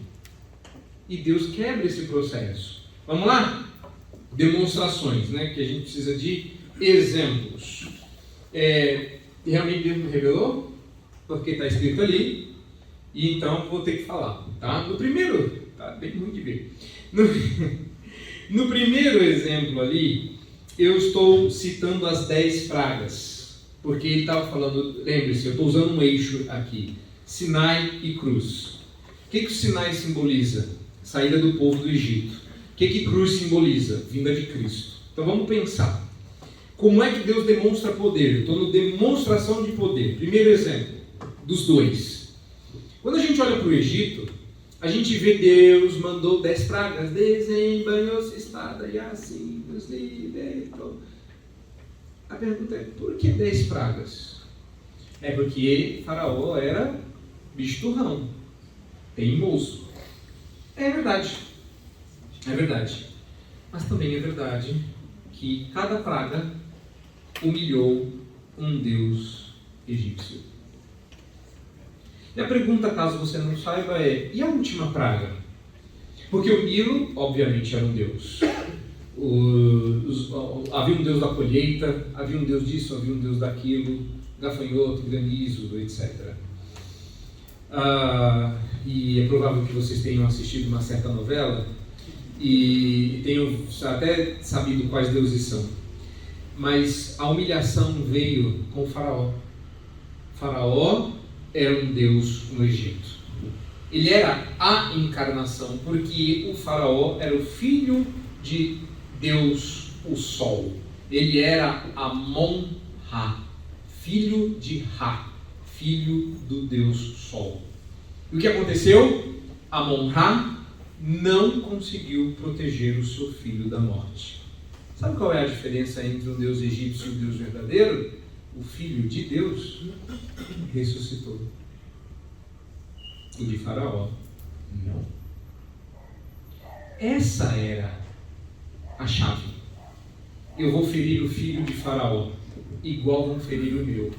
E Deus quebra esse processo. Vamos lá? Demonstrações, né? Que a gente precisa de exemplos. Realmente Deus me revelou? Porque está escrito ali. E então vou ter que falar. Tá? No primeiro, tá bem ruim de ver. No primeiro exemplo ali, eu estou citando as 10 pragas. Porque ele estava falando, lembre-se, eu estou usando um eixo aqui. Sinai e cruz. O que o Sinai simboliza? Saída do povo do Egito. O que cruz simboliza? Vinda de Cristo. Então vamos pensar. Como é que Deus demonstra poder? Eu estou no demonstração de poder. Primeiro exemplo, dos dois. Quando a gente olha para o Egito, a gente vê Deus mandou 10 pragas. Desembanhou-se espada e assim nos libertou. A pergunta é, por que 10 pragas? É porque Faraó era bicho turrão, teimoso. É verdade. É verdade. Mas também é verdade que cada praga humilhou um Deus egípcio. E a pergunta, caso você não saiba, é: e a última praga? Porque o Nilo, obviamente, era um deus. Havia um deus da colheita, havia um deus disso, havia um deus daquilo, gafanhoto, granizo, etc. E é provável que vocês tenham assistido uma certa novela e tenham até sabido quais deuses são. Mas a humilhação veio com o faraó. Faraó era um deus no Egito. Ele era a encarnação, porque o faraó era o filho de Deus, o Sol. Ele era Amon-Ra, filho de Ra, filho do Deus Sol. E o que aconteceu? Amon-Ra não conseguiu proteger o seu filho da morte. Sabe qual é a diferença entre um Deus egípcio e um Deus verdadeiro? O filho de Deus ressuscitou. O de Faraó, não. Essa era a chave. Eu vou ferir o filho de Faraó, igual vão ferir o meu.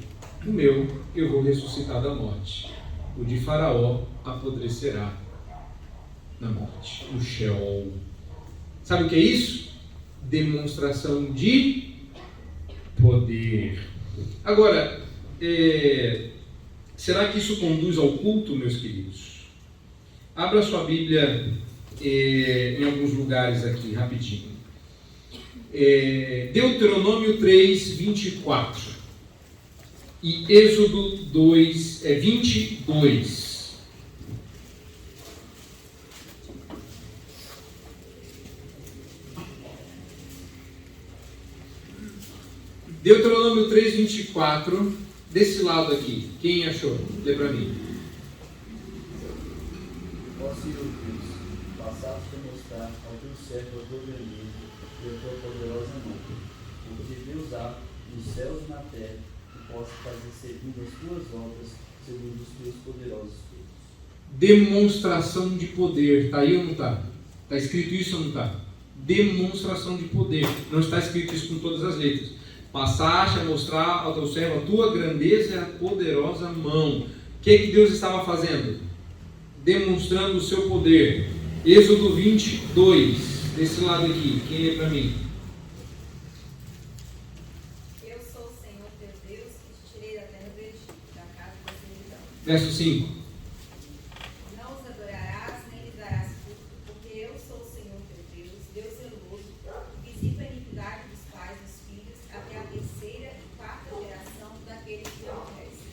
O meu eu vou ressuscitar da morte. O de Faraó apodrecerá na morte, no Sheol. Sabe o que é isso? Demonstração de poder. Agora, será que isso conduz ao culto, meus queridos? Abra sua Bíblia em alguns lugares aqui, rapidinho. Deuteronômio 3, 24 e Êxodo 2, 22. Deuteronômio 3, 24, desse lado aqui. Quem achou? Lê para mim. Ó Senhor Deus, passaste a mostrar ao teu servo a tua grandeza e a tua poderosa mão, porque Deus há nos céus e na terra que possa fazer segundo as tuas obras, segundo os teus poderosos feitos. Demonstração de poder. Está aí ou não está? Está escrito isso ou não está? Demonstração de poder. Não está escrito isso com todas as letras. Passaste a mostrar ao teu servo a tua grandeza e a poderosa mão. O que Deus estava fazendo? Demonstrando o seu poder. Êxodo 22, desse lado aqui. Quem lê para mim? Eu sou o Senhor teu Deus, que te tirei da terra do Egito, da casa da servidão. Verso 5. Não os adorarás, nem lhes darás culto, porque eu sou o Senhor teu Deus, Deus zeloso, que visita a iniquidade dos pais dos filhos, até a terceira e quarta geração daqueles que me aborrecem.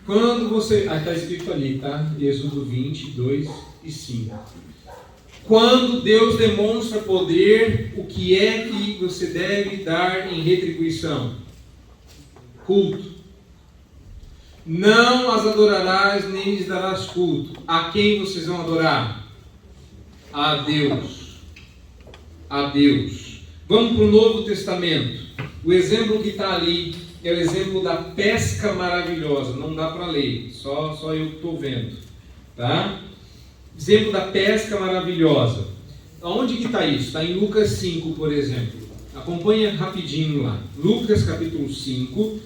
Quando você... está escrito ali, tá? Êxodo 22 e 5. Quando Deus demonstra poder, o que é que você deve dar em retribuição? Culto. Não as adorarás, nem lhes darás culto. A quem vocês vão adorar? A Deus. A Deus. Vamos para o Novo Testamento. O exemplo que está ali é o exemplo da pesca maravilhosa. Não dá para ler, só eu que estou vendo. Tá? Exemplo da pesca maravilhosa. Onde que está isso? Está em Lucas 5, por exemplo. Acompanha rapidinho lá. Lucas capítulo 5.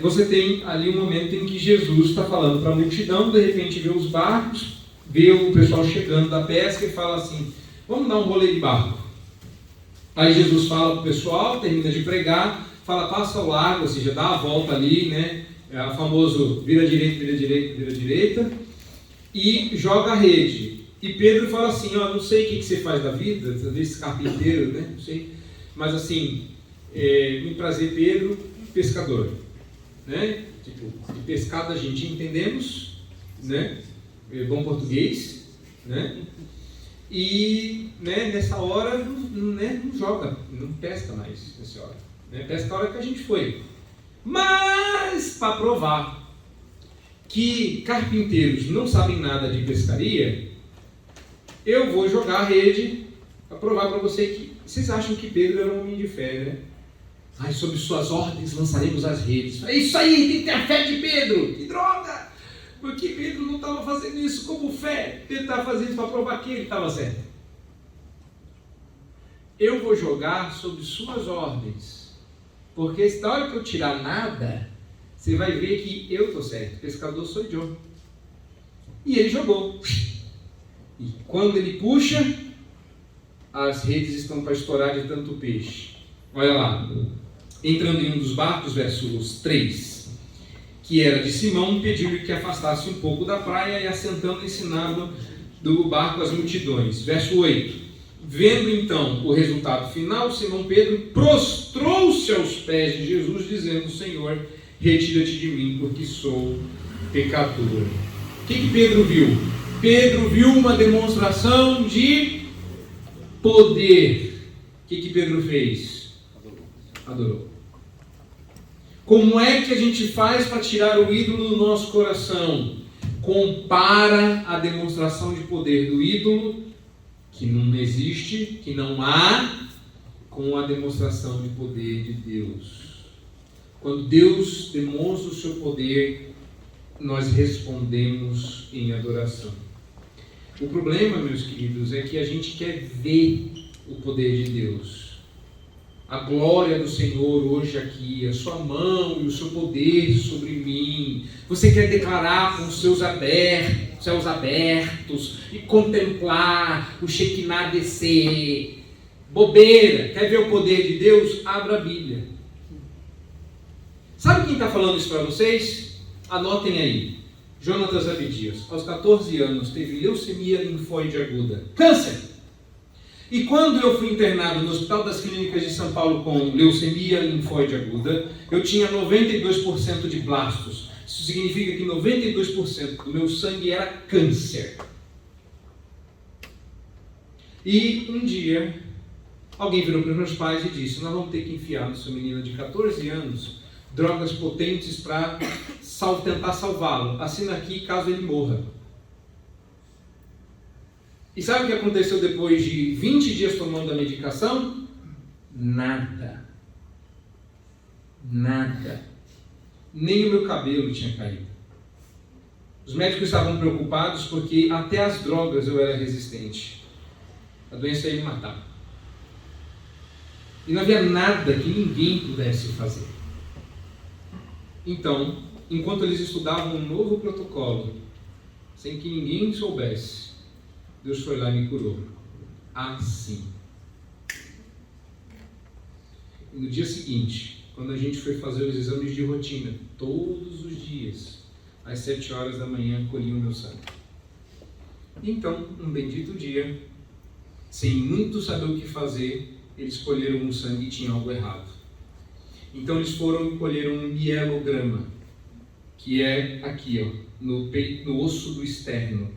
Você tem ali um momento em que Jesus está falando para a multidão, de repente vê os barcos, vê o pessoal chegando da pesca e fala assim: vamos dar um rolê de barco. Aí Jesus fala para o pessoal, termina de pregar, fala: passa ao largo, ou seja, dá a volta ali, né? É o famoso vira direita, vira direita, vira direita, e joga a rede. E Pedro fala assim: não sei o que você faz da vida, talvez carpinteiro, né? Não sei, mas assim, me prazer, Pedro, pescador, né? Tipo, de pescado a gente entendemos, né? Bom português, né? E nessa hora não joga, não pesca mais nessa hora, né? Pesca a hora que a gente foi. Mas para provar que carpinteiros não sabem nada de pescaria, eu vou jogar a rede para provar para você que vocês acham que Pedro era um homem de fé, né? Ai, sob suas ordens lançaremos as redes. É isso aí, tem que ter a fé de Pedro. Que droga! Porque Pedro não estava fazendo isso como fé. Pedro estava fazendo isso para provar que ele estava certo. Eu vou jogar sob suas ordens. Porque se na hora que eu tirar nada, você vai ver que eu estou certo, pescador sou eu. E ele jogou. E quando ele puxa, as redes estão para estourar de tanto peixe. Olha lá, entrando em um dos barcos, versos 3, que era de Simão, pediu-lhe que afastasse um pouco da praia e assentando ensinava do barco as multidões. Verso 8, vendo então o resultado final, Simão Pedro prostrou-se aos pés de Jesus, dizendo: Senhor, retira-te de mim, porque sou pecador. O que Pedro viu? Pedro viu uma demonstração de poder. O que Pedro fez? Adorou. Como é que a gente faz para tirar o ídolo do nosso coração? Compara a demonstração de poder do ídolo, que não existe, que não há, com a demonstração de poder de Deus. Quando Deus demonstra o seu poder, nós respondemos em adoração. O problema, meus queridos, é que a gente quer ver o poder de Deus. A glória do Senhor hoje aqui, a sua mão e o seu poder sobre mim. Você quer declarar com os seus céus abertos e contemplar o Shekinah descer. Bobeira. Quer ver o poder de Deus? Abra a Bíblia. Sabe quem está falando isso para vocês? Anotem aí. Jonatas Abdias, aos 14 anos, teve leucemia linfóide aguda. Câncer! E quando eu fui internado no Hospital das Clínicas de São Paulo com leucemia linfóide aguda, eu tinha 92% de blastos. Isso significa que 92% do meu sangue era câncer. E um dia, alguém virou para os meus pais e disse: nós vamos ter que enfiar no seu menino de 14 anos drogas potentes para tentar salvá-lo. Assina aqui caso ele morra. E sabe o que aconteceu depois de 20 dias tomando a medicação? Nada. Nada. Nem o meu cabelo tinha caído. Os médicos estavam preocupados porque até as drogas eu era resistente. A doença ia me matar. E não havia nada que ninguém pudesse fazer. Então, enquanto eles estudavam um novo protocolo, sem que ninguém soubesse, Deus foi lá e me curou. Assim. E no dia seguinte, quando a gente foi fazer os exames de rotina, todos os dias, às 7 horas da manhã, colhiam o meu sangue. Então, um bendito dia, sem muito saber o que fazer, eles colheram um sangue e tinha algo errado. Então eles foram e colheram um mielograma, que é aqui, ó, no osso do externo,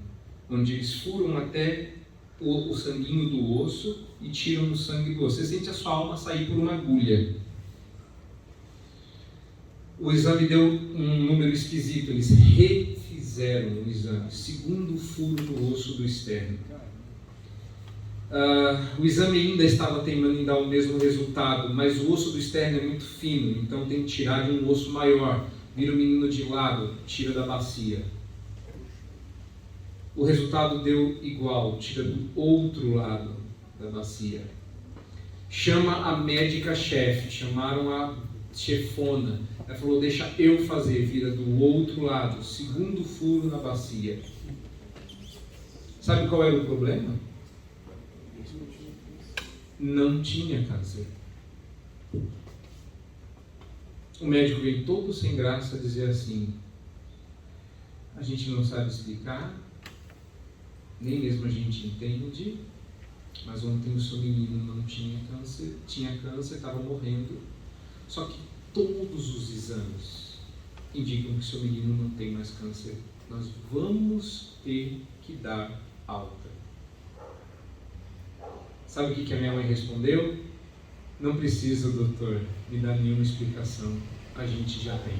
onde eles furam até o sanguinho do osso e tiram o sangue do osso. Você sente a sua alma sair por uma agulha. O exame deu um número esquisito, eles refizeram o exame, segundo furo no osso do externo. O exame ainda estava teimando em dar o mesmo resultado, mas o osso do externo é muito fino, então tem que tirar de um osso maior. Vira o menino de lado, tira da bacia. O resultado deu igual, tira do outro lado da bacia. Chama a médica-chefe, chamaram a chefona. Ela falou: deixa eu fazer, vira do outro lado, segundo furo na bacia. Sabe qual era o problema? Não tinha câncer. O médico veio todo sem graça dizer assim: a gente não sabe explicar, nem mesmo a gente entende, mas ontem o seu menino não tinha câncer, estava morrendo, só que todos os exames indicam que seu menino não tem mais câncer. Nós vamos ter que dar alta. Sabe o que a minha mãe respondeu? Não precisa, doutor, me dar nenhuma explicação, a gente já tem.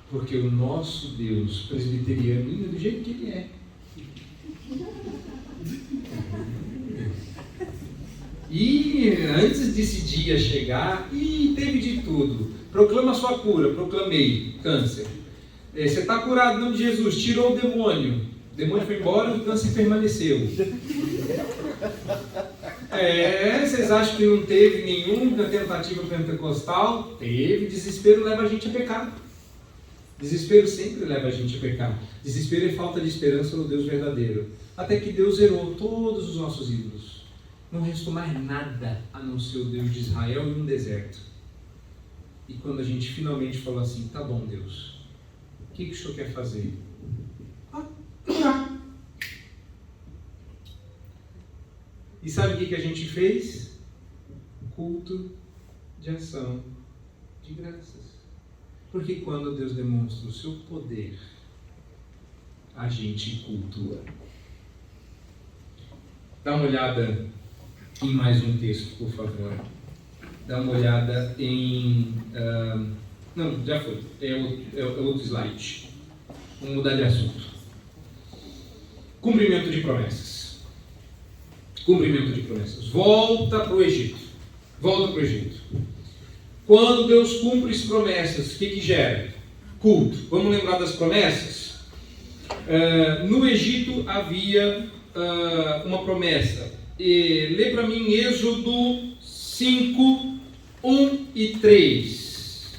Porque o nosso Deus presbiteriano é do jeito que ele é. E antes desse dia chegar, teve de tudo. Proclama sua cura, proclamei, câncer. Você está curado em nome de Jesus, tirou o demônio. O demônio foi embora, o câncer permaneceu. Vocês acham que não teve nenhuma tentativa pentecostal? Teve. Desespero leva a gente a pecar. Desespero sempre leva a gente a pecar. Desespero é falta de esperança no Deus verdadeiro. Até que Deus zerou todos os nossos ídolos. Não restou mais nada a não ser o Deus de Israel e um deserto. E quando a gente finalmente falou assim, tá bom, Deus, o que o Senhor quer fazer? Orar. E sabe o que a gente fez? Culto de ação de graças. Porque quando Deus demonstra o seu poder, a gente cultua. Dá uma olhada em mais um texto, por favor. Dá uma olhada em... não, já foi. É outro slide. Vamos mudar de assunto. Cumprimento de promessas. Cumprimento de promessas. Volta para o Egito. Volta para o Egito. Quando Deus cumpre as promessas, o que gera? Culto. Vamos lembrar das promessas? No Egito havia uma promessa. Lê para mim Êxodo 5, 1 e 3.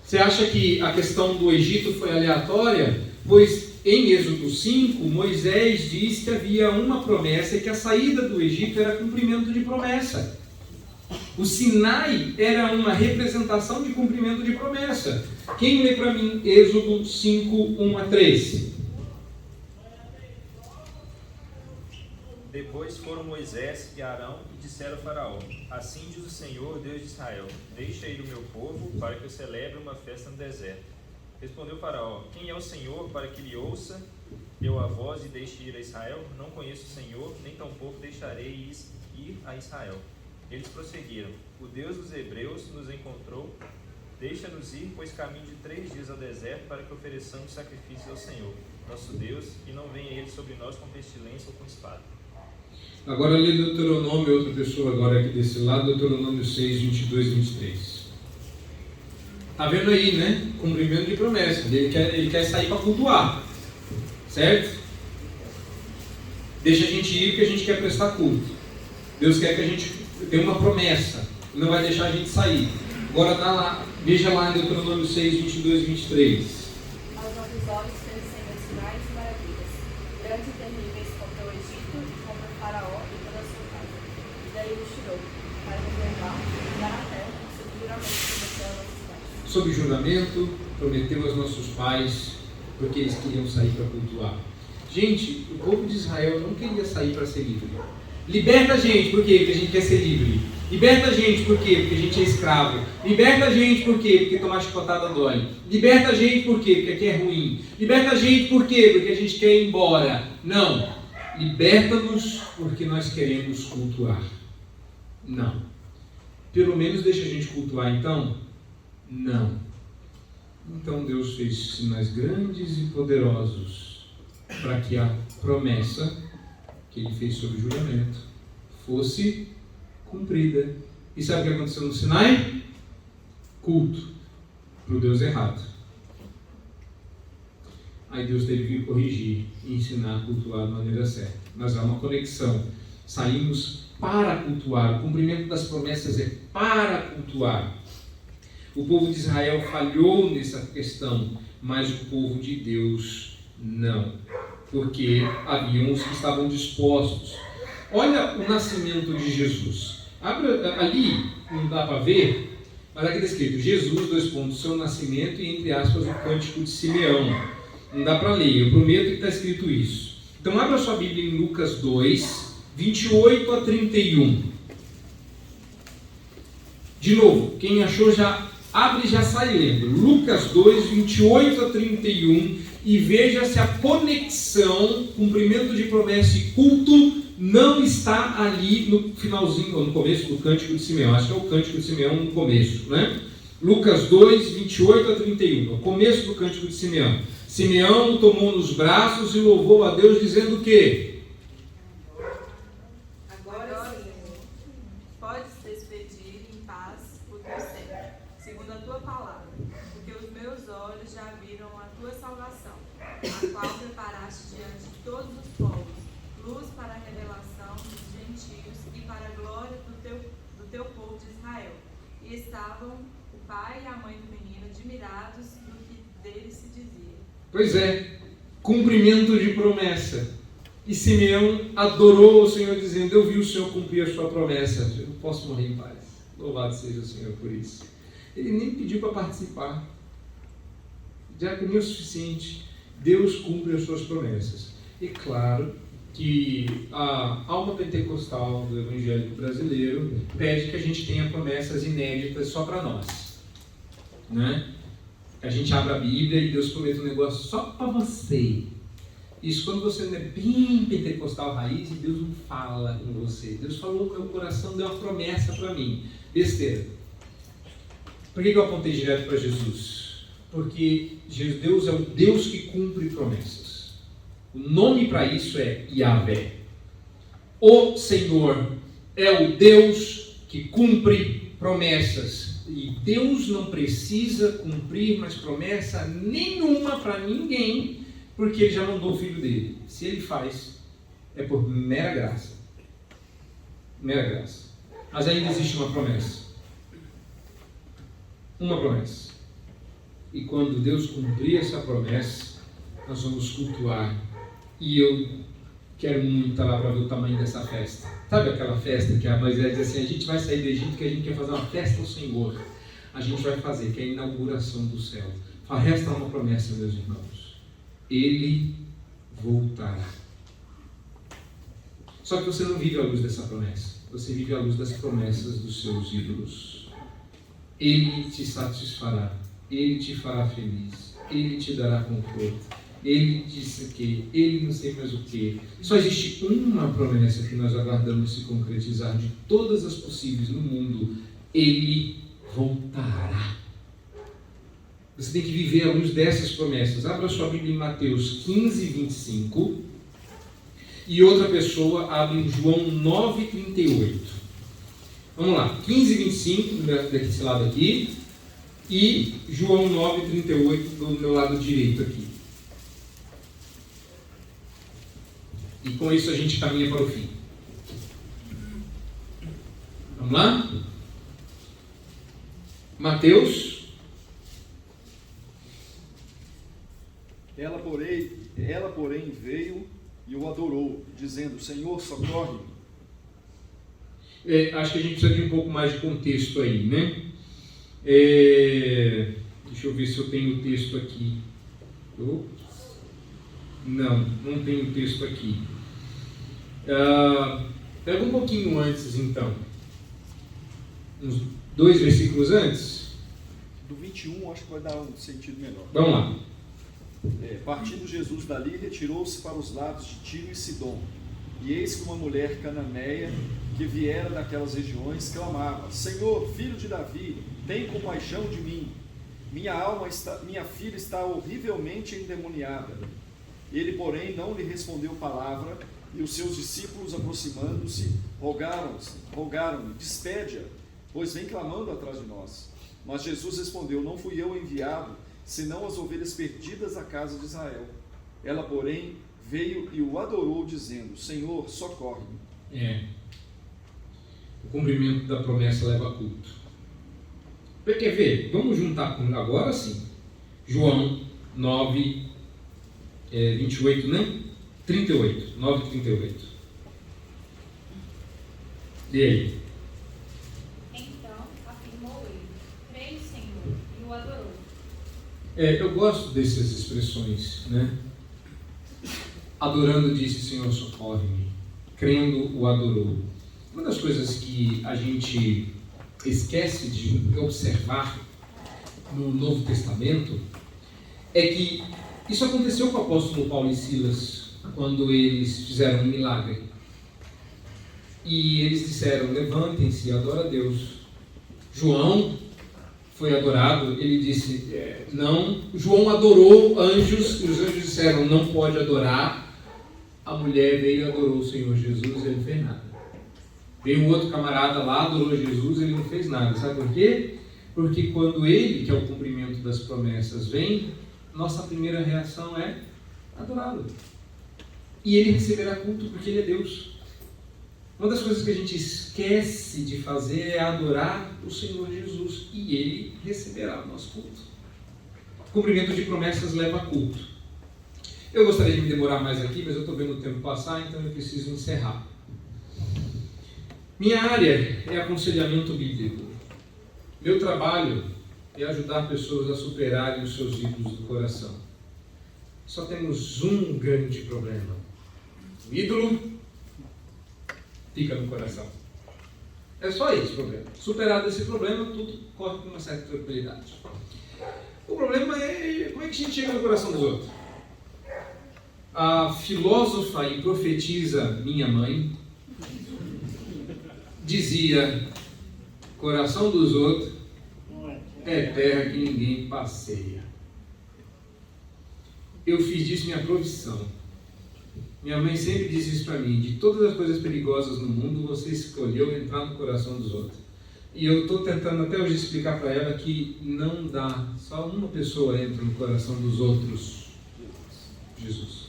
Você acha que a questão do Egito foi aleatória? Pois em Êxodo 5, Moisés diz que havia uma promessa e que a saída do Egito era cumprimento de promessa. O Sinai era uma representação de cumprimento de promessa. Quem lê para mim Êxodo 5, 1 a 3? Depois foram Moisés e Arão e disseram a Faraó: Assim diz o Senhor, Deus de Israel: Deixa ir o meu povo para que eu celebre uma festa no deserto. Respondeu Faraó: Quem é o Senhor para que lhe ouça eu a voz e deixe ir a Israel? Não conheço o Senhor, nem tampouco deixarei ir a Israel. Eles prosseguiram: O Deus dos Hebreus nos encontrou. Deixa-nos ir, pois caminho de 3 dias ao deserto para que ofereçamos sacrifícios ao Senhor, nosso Deus, e não venha ele sobre nós com pestilência ou com espada. Agora lê Deuteronômio, outra pessoa agora aqui desse lado, Deuteronômio 6, 22 e 23. Está vendo aí, né? Cumprimento de promessa. Ele quer sair para cultuar. Certo? Deixa a gente ir porque a gente quer prestar culto. Deus quer que a gente tenha uma promessa. Ele não vai deixar a gente sair. Agora veja lá em Deuteronômio 6, 22 e 23. Aos nossos olhos fez o Senhor sinais e maravilhas, grandes e terríveis contra o Egito e contra o Faraó e toda a sua casa. E daí nos tirou, para nos levar e dar a terra, sob juramento prometeu aos nossos pais. Sob juramento, prometeu aos nossos pais, porque eles queriam sair para cultuar. Gente, o povo de Israel não queria sair para ser livre. Liberta a gente, por quê? Porque a gente quer ser livre. Liberta a gente, por quê? Porque a gente é escravo. Liberta a gente, por quê? Porque tomar chicotada dói. Liberta a gente, por quê? Porque aqui é ruim. Liberta a gente, por quê? Porque a gente quer ir embora. Não. Liberta-nos porque nós queremos cultuar. Não. Pelo menos deixa a gente cultuar, então? Não. Então Deus fez sinais grandes e poderosos para que a promessa que ele fez sob juramento fosse cumprida. E sabe o que aconteceu no Sinai? Culto para o Deus errado. Aí Deus teve que corrigir e ensinar a cultuar da maneira certa. Mas há uma conexão. Saímos para cultuar. O cumprimento das promessas é para cultuar. O povo de Israel falhou nessa questão, mas o povo de Deus não. Porque havia uns que estavam dispostos. Olha o nascimento de Jesus. Ali, não dá para ver, mas aqui está escrito: Jesus, seu nascimento e, entre aspas, o cântico de Simeão. Não dá para ler, eu prometo que está escrito isso. Então, abra sua Bíblia em Lucas 2, 28 a 31. De novo, quem achou já abre e já sai lendo. Lucas 2, 28 a 31. E veja se a conexão, cumprimento de promessa e culto não está ali no finalzinho, ou no começo do Cântico de Simeão. Acho que é o Cântico de Simeão no começo, né? Lucas 2, 28 a 31. O começo do Cântico de Simeão. Simeão o tomou nos braços e louvou a Deus, dizendo o quê? Agora, Senhor, podes despedir em paz o teu servo, segundo a tua palavra, porque os meus olhos já viram a tua salvação, a qual preparaste diante de todos os povos, luz para a revelação dos pai e a mãe do menino, admirados do que dele se dizia. Pois é, cumprimento de promessa. E Simeão adorou o Senhor, dizendo: eu vi o Senhor cumprir a sua promessa, eu não posso morrer em paz. Louvado seja o Senhor por isso. Ele nem pediu para participar. Diaconia é o suficiente. Deus cumpre as suas promessas. E claro que a alma pentecostal do evangélico brasileiro pede que a gente tenha promessas inéditas só para nós, né? A gente abre a Bíblia e Deus promete um negócio só para você. Isso quando você não é bem pentecostal raiz e Deus não fala com você. Deus falou com o meu coração, deu uma promessa para mim. Besteira. Por que eu apontei direto para Jesus? Porque Deus é o Deus que cumpre promessas. O nome para isso é Yahvé. O Senhor é o Deus que cumpre promessas. E Deus não precisa cumprir mais promessa nenhuma para ninguém, porque Ele já mandou o Filho dele. Se Ele faz, é por mera graça. Mera graça. Mas ainda existe uma promessa. Uma promessa. E quando Deus cumprir essa promessa, nós vamos cultuar. E eu quero muito estar lá para ver o tamanho dessa festa. Sabe aquela festa que a Moisés diz assim: a gente vai sair do Egito, que a gente quer fazer uma festa ao Senhor. A gente vai fazer, que é a inauguração do céu. Resta uma promessa, meus irmãos. Ele voltará. Só que você não vive à luz dessa promessa. Você vive à luz das promessas dos seus ídolos. Ele te satisfará. Ele te fará feliz. Ele te dará conforto. Ele disse que, ele não sei mais o que. Só existe uma promessa que nós aguardamos se concretizar de todas as possíveis no mundo. Ele voltará. Você tem que viver à luz dessas promessas. Abra sua Bíblia em Mateus 15, 25. E outra pessoa abre em João 9, 38. Vamos lá. 15, 25, desse lado aqui. E João 9, 38 do meu lado direito aqui. E com isso a gente caminha para o fim. Vamos lá? Mateus. Ela, porém, veio e o adorou, dizendo: Senhor, socorre-me. Acho que a gente precisa de um pouco mais de contexto aí, né? Deixa eu ver se eu tenho o texto aqui. Não tenho o texto aqui. Pega um pouquinho antes, então. Uns 2 versículos antes. Do 21, acho que vai dar um sentido melhor. Vamos lá. Partindo Jesus dali, retirou-se para os lados de Tiro e Sidom. E eis que uma mulher cananeia, que viera daquelas regiões, clamava: Senhor, filho de Davi, tem compaixão de mim. Minha filha está horrivelmente endemoniada. Ele, porém, não lhe respondeu palavra, e os seus discípulos, aproximando-se, rogaram-lhe: despede-a, pois vem clamando atrás de nós. Mas Jesus respondeu: não fui eu enviado, senão as ovelhas perdidas da casa de Israel. Ela, porém, veio e o adorou, dizendo: Senhor, socorre-me. O cumprimento da promessa leva a culto. Quer ver? Vamos juntar com agora sim. João 9, 28, né? 38. 9, 38. E aí? Então afirmou ele: creio, Senhor, e o adorou. Eu gosto dessas expressões, né? Adorando, disse: Senhor, socorre-me. Crendo, o adorou. Uma das coisas que a gente esquece de observar no Novo Testamento é que isso aconteceu com o apóstolo Paulo e Silas quando eles fizeram um milagre. E eles disseram: levantem-se, adora a Deus. João foi adorado, ele disse: não. João adorou anjos, e os anjos disseram: não pode adorar. A mulher veio e adorou o Senhor Jesus, ele não fez nada. Veio um outro camarada lá, adorou Jesus, ele não fez nada. Sabe por quê? Porque quando ele, que é o cumprimento das promessas, vem, nossa primeira reação é adorá-lo. E ele receberá culto porque ele é Deus. Uma das coisas que a gente esquece de fazer é adorar o Senhor Jesus, e Ele receberá o nosso culto. Cumprimento de promessas leva a culto. Eu gostaria de me demorar mais aqui, mas eu estou vendo o tempo passar, então eu preciso encerrar. Minha área é aconselhamento bíblico. Meu trabalho é ajudar pessoas a superarem os seus ídolos do coração. Só temos um grande problema. O ídolo fica no coração. É só esse o problema. Superado esse problema, tudo corre com uma certa tranquilidade. O problema é como é que a gente chega no coração dos outros. A filósofa e profetisa minha mãe dizia: coração dos outros é terra que ninguém passeia. Eu fiz disso minha profissão. Minha mãe sempre diz isso para mim: de todas as coisas perigosas no mundo, você escolheu entrar no coração dos outros. E eu estou tentando até hoje explicar para ela que não dá, só uma pessoa entra no coração dos outros: Jesus.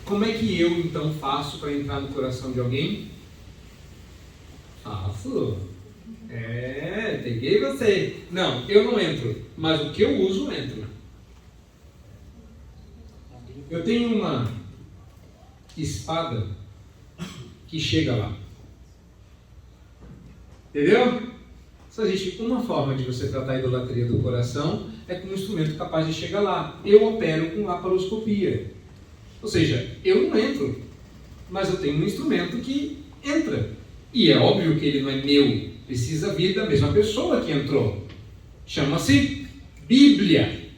Como é que eu então faço para entrar no coração de alguém? Faço. Peguei você. Não, eu não entro, mas o que eu uso, entro. Eu tenho uma espada que chega lá. Entendeu? Só existe uma forma de você tratar a idolatria do coração, é com um instrumento capaz de chegar lá. Eu opero com laparoscopia. Ou seja, eu não entro, mas eu tenho um instrumento que entra. E é óbvio que ele não é meu, precisa vir da mesma pessoa que entrou. Chama-se Bíblia.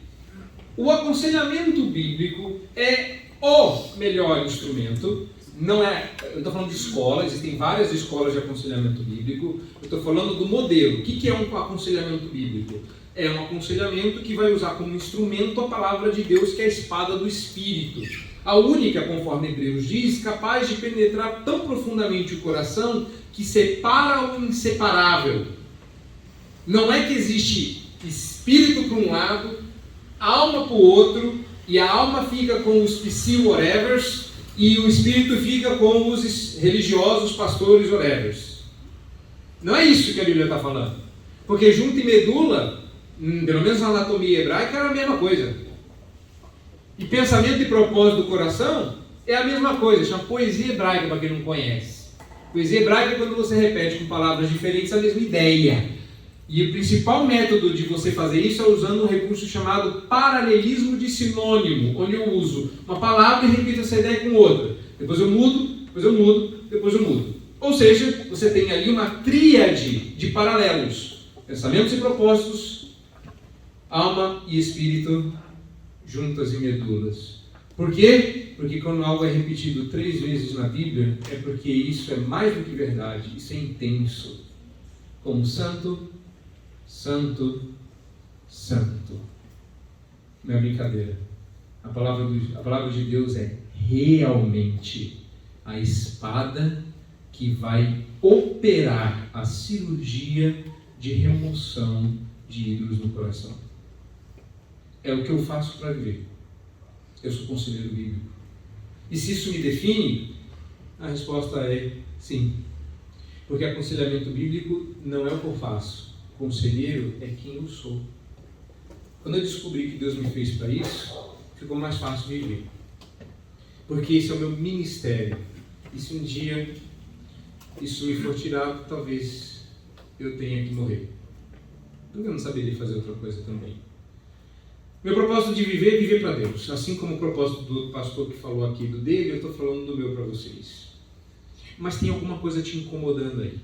O aconselhamento bíblico é o melhor instrumento. Não é, eu estou falando de escola, existem várias escolas de aconselhamento bíblico. Eu estou falando do modelo. O que é um aconselhamento bíblico? É um aconselhamento que vai usar como instrumento a palavra de Deus, que é a espada do Espírito. A única, conforme Hebreus diz, capaz de penetrar tão profundamente o coração que separa o inseparável. Não é que existe espírito para um lado, alma para o outro, e a alma fica com os psi-whatevers, e o espírito fica com os religiosos, pastores, whatevers. Não é isso que a Bíblia está falando. Porque junta e medula, pelo menos na anatomia hebraica, era a mesma coisa. E pensamento e propósito do coração é a mesma coisa, chama poesia hebraica para quem não conhece. Poesia hebraica é quando você repete com palavras diferentes a mesma ideia. E o principal método de você fazer isso é usando um recurso chamado paralelismo de sinônimo, onde eu uso uma palavra e repito essa ideia com outra. Depois eu mudo, depois eu mudo, depois eu mudo. Ou seja, você tem ali uma tríade de paralelos. Pensamentos e propósitos, alma e espírito, juntas e medulas. Por quê? Porque quando algo é repetido 3 vezes na Bíblia, é porque isso é mais do que verdade, isso é intenso. Como santo, santo, santo. Não é brincadeira. A palavra de Deus é realmente a espada que vai operar a cirurgia de remoção de ídolos no coração. É o que eu faço para viver. Eu sou conselheiro bíblico. E se isso me define, a resposta é sim. Porque aconselhamento bíblico não é o que eu faço. Conselheiro é quem eu sou. Quando eu descobri que Deus me fez para isso, ficou mais fácil de viver. Porque esse é o meu ministério. E se um dia isso me for tirado, talvez eu tenha que morrer. Porque eu não saberia fazer outra coisa também. Meu propósito de viver é viver para Deus. Assim como o propósito do pastor que falou aqui do dele, eu estou falando do meu para vocês. Mas tem alguma coisa te incomodando aí.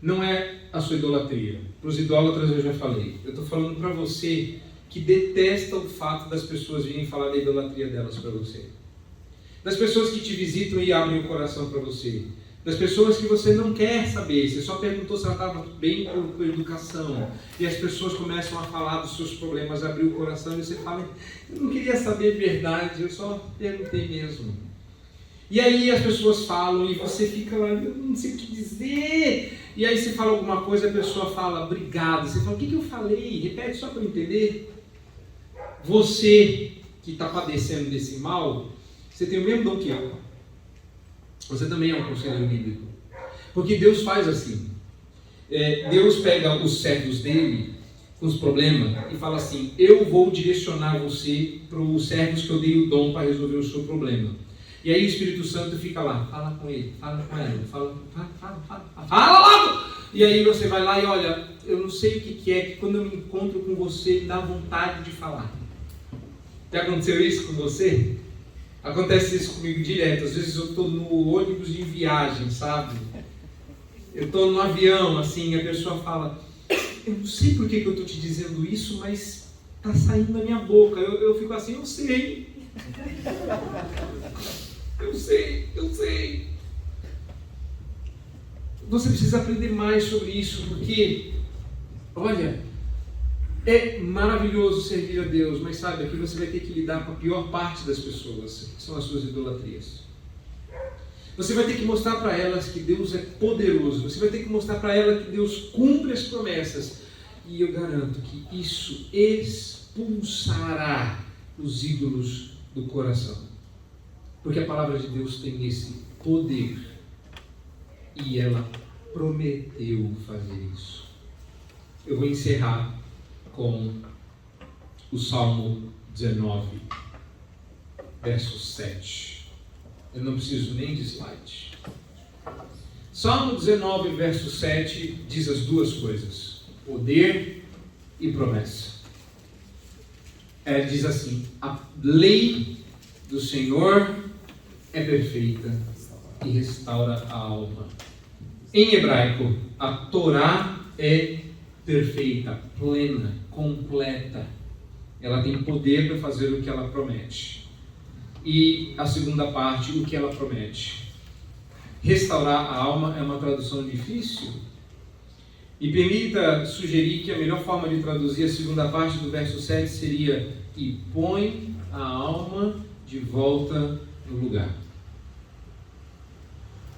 Não é a sua idolatria. Para os idólatras eu já falei. Eu estou falando para você que detesta o fato das pessoas virem falar da idolatria delas para você. Das pessoas que te visitam e abrem o coração para você. Das pessoas que você não quer saber, você só perguntou se ela estava bem com educação, e as pessoas começam a falar dos seus problemas, abrir o coração, e você fala: eu não queria saber a verdade, eu só perguntei mesmo. E aí as pessoas falam, e você fica lá: eu não sei o que dizer. E aí você fala alguma coisa, a pessoa fala: obrigado. Você fala: o que eu falei? Repete só para eu entender. Você que está padecendo desse mal, você tem o mesmo dom que eu. Você também é um conselheiro bíblico. Porque Deus faz assim. Deus pega os servos dele com os problemas e fala assim: eu vou direcionar você para os servos que eu dei o dom para resolver o seu problema. E aí o Espírito Santo fica lá, fala com ele, fala com ela, fala logo! E aí você vai lá e olha, eu não sei o que é que quando eu me encontro com você me dá vontade de falar. Já aconteceu isso com você? Acontece isso comigo direto. Às vezes eu estou no ônibus de viagem, sabe? Eu estou no avião, assim, a pessoa fala: eu não sei por que eu estou te dizendo isso, mas está saindo da minha boca. Eu fico assim: eu sei. Eu sei. Você precisa aprender mais sobre isso, porque, olha, é maravilhoso servir a Deus, mas sabe, aqui você vai ter que lidar com a pior parte das pessoas, que são as suas idolatrias. Você vai ter que mostrar para elas que Deus é poderoso, você vai ter que mostrar para elas que Deus cumpre as promessas, e eu garanto que isso expulsará os ídolos do coração. Porque a palavra de Deus tem esse poder. E ela prometeu fazer isso. Eu vou encerrar com o Salmo 19, verso 7. Eu não preciso nem de slide. Salmo 19, verso 7 diz as duas coisas: poder e promessa. Ela diz assim: a lei do Senhor é perfeita e restaura a alma. Em hebraico, a Torá é perfeita, plena, completa. Ela tem poder para fazer o que ela promete. E a segunda parte, o que ela promete. Restaurar a alma é uma tradução difícil. E permita sugerir que a melhor forma de traduzir a segunda parte do verso 7 seria: e põe a alma de volta no lugar.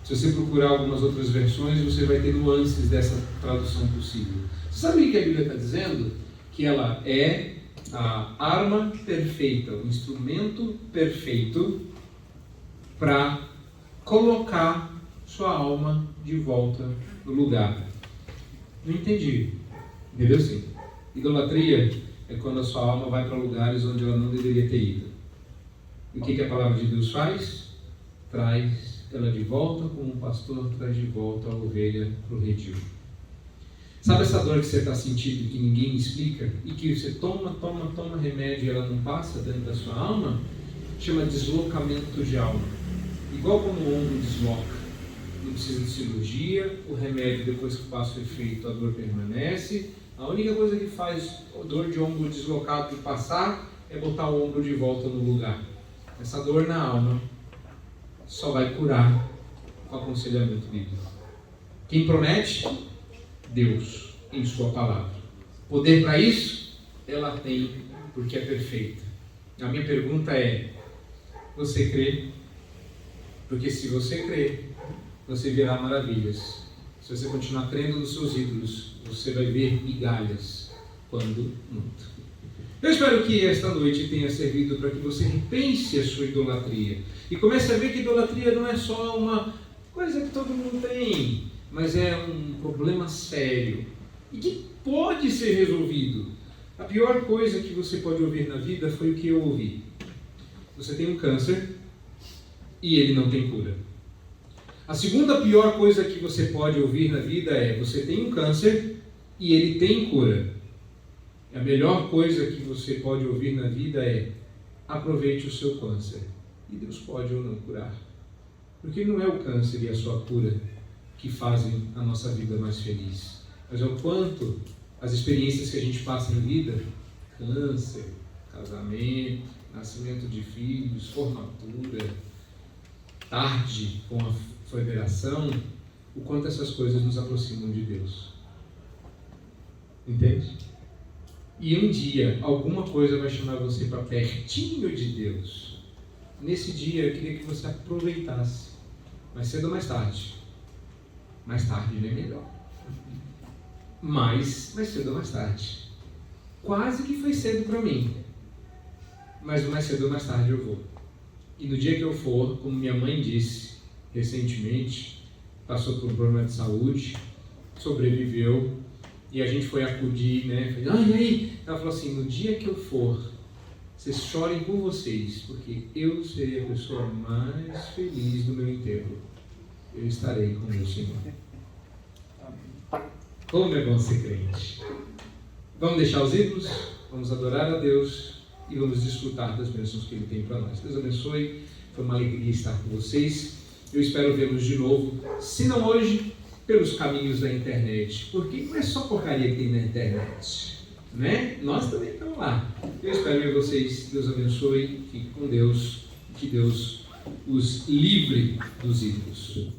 Se você procurar algumas outras versões, você vai ter nuances dessa tradução possível. Você sabe o que a Bíblia está dizendo? Que ela é a arma perfeita, o instrumento perfeito para colocar sua alma de volta no lugar. Não entendi. Entendeu sim? Idolatria é quando a sua alma vai para lugares onde ela não deveria ter ido. E o que a palavra de Deus faz? Traz ela de volta, como um pastor traz de volta a ovelha para o redil. Sabe essa dor que você está sentindo que ninguém explica? E que você toma remédio e ela não passa dentro da sua alma? Chama deslocamento de alma. Igual como o ombro desloca. Não precisa de cirurgia, o remédio depois que passa o efeito, a dor permanece. A única coisa que faz a dor de ombro deslocado de passar é botar o ombro de volta no lugar. Essa dor na alma só vai curar com aconselhamento bíblico. Quem promete? Deus, em sua palavra. Poder para isso? Ela tem, porque é perfeita. A minha pergunta é: você crê? Porque se você crê, você verá maravilhas. Se você continuar crendo nos seus ídolos, você vai ver migalhas quando muito. Eu espero que esta noite tenha servido para que você repense a sua idolatria e comece a ver que idolatria não é só uma coisa que todo mundo tem, mas é um problema sério e que pode ser resolvido. A pior coisa que você pode ouvir na vida foi o que eu ouvi. Você tem um câncer e ele não tem cura. A segunda pior coisa que você pode ouvir na vida é: você tem um câncer e ele tem cura. A melhor coisa que você pode ouvir na vida é: aproveite o seu câncer. E Deus pode ou não curar. Porque não é o câncer e a sua cura que fazem a nossa vida mais feliz, mas é o quanto as experiências que a gente passa em vida, câncer, casamento, nascimento de filhos, formatura, tarde com a federação, o quanto essas coisas nos aproximam de Deus. Entende? E um dia, alguma coisa vai chamar você para pertinho de Deus. Nesse dia, eu queria que você aproveitasse. Mais cedo ou mais tarde. Mais tarde não é melhor. Mais cedo ou mais tarde. Quase que foi cedo para mim. Mas mais cedo ou mais tarde eu vou. E no dia que eu for, como minha mãe disse, recentemente, passou por um problema de saúde, sobreviveu, e a gente foi acudir, né? Falei, e aí? Ela falou assim, no dia que eu for, vocês chorem por vocês, porque eu serei a pessoa mais feliz do meu enterro. Eu estarei com o meu Senhor. Como é bom ser crente. Vamos deixar os ídolos, vamos adorar a Deus e vamos desfrutar das bênçãos que Ele tem para nós. Deus abençoe, foi uma alegria estar com vocês. Eu espero vê-los de novo, se não hoje, pelos caminhos da internet, porque não é só porcaria que tem na internet, né? Nós também estamos lá. Eu espero ver vocês, Deus abençoe, fique com Deus, que Deus os livre dos ídolos.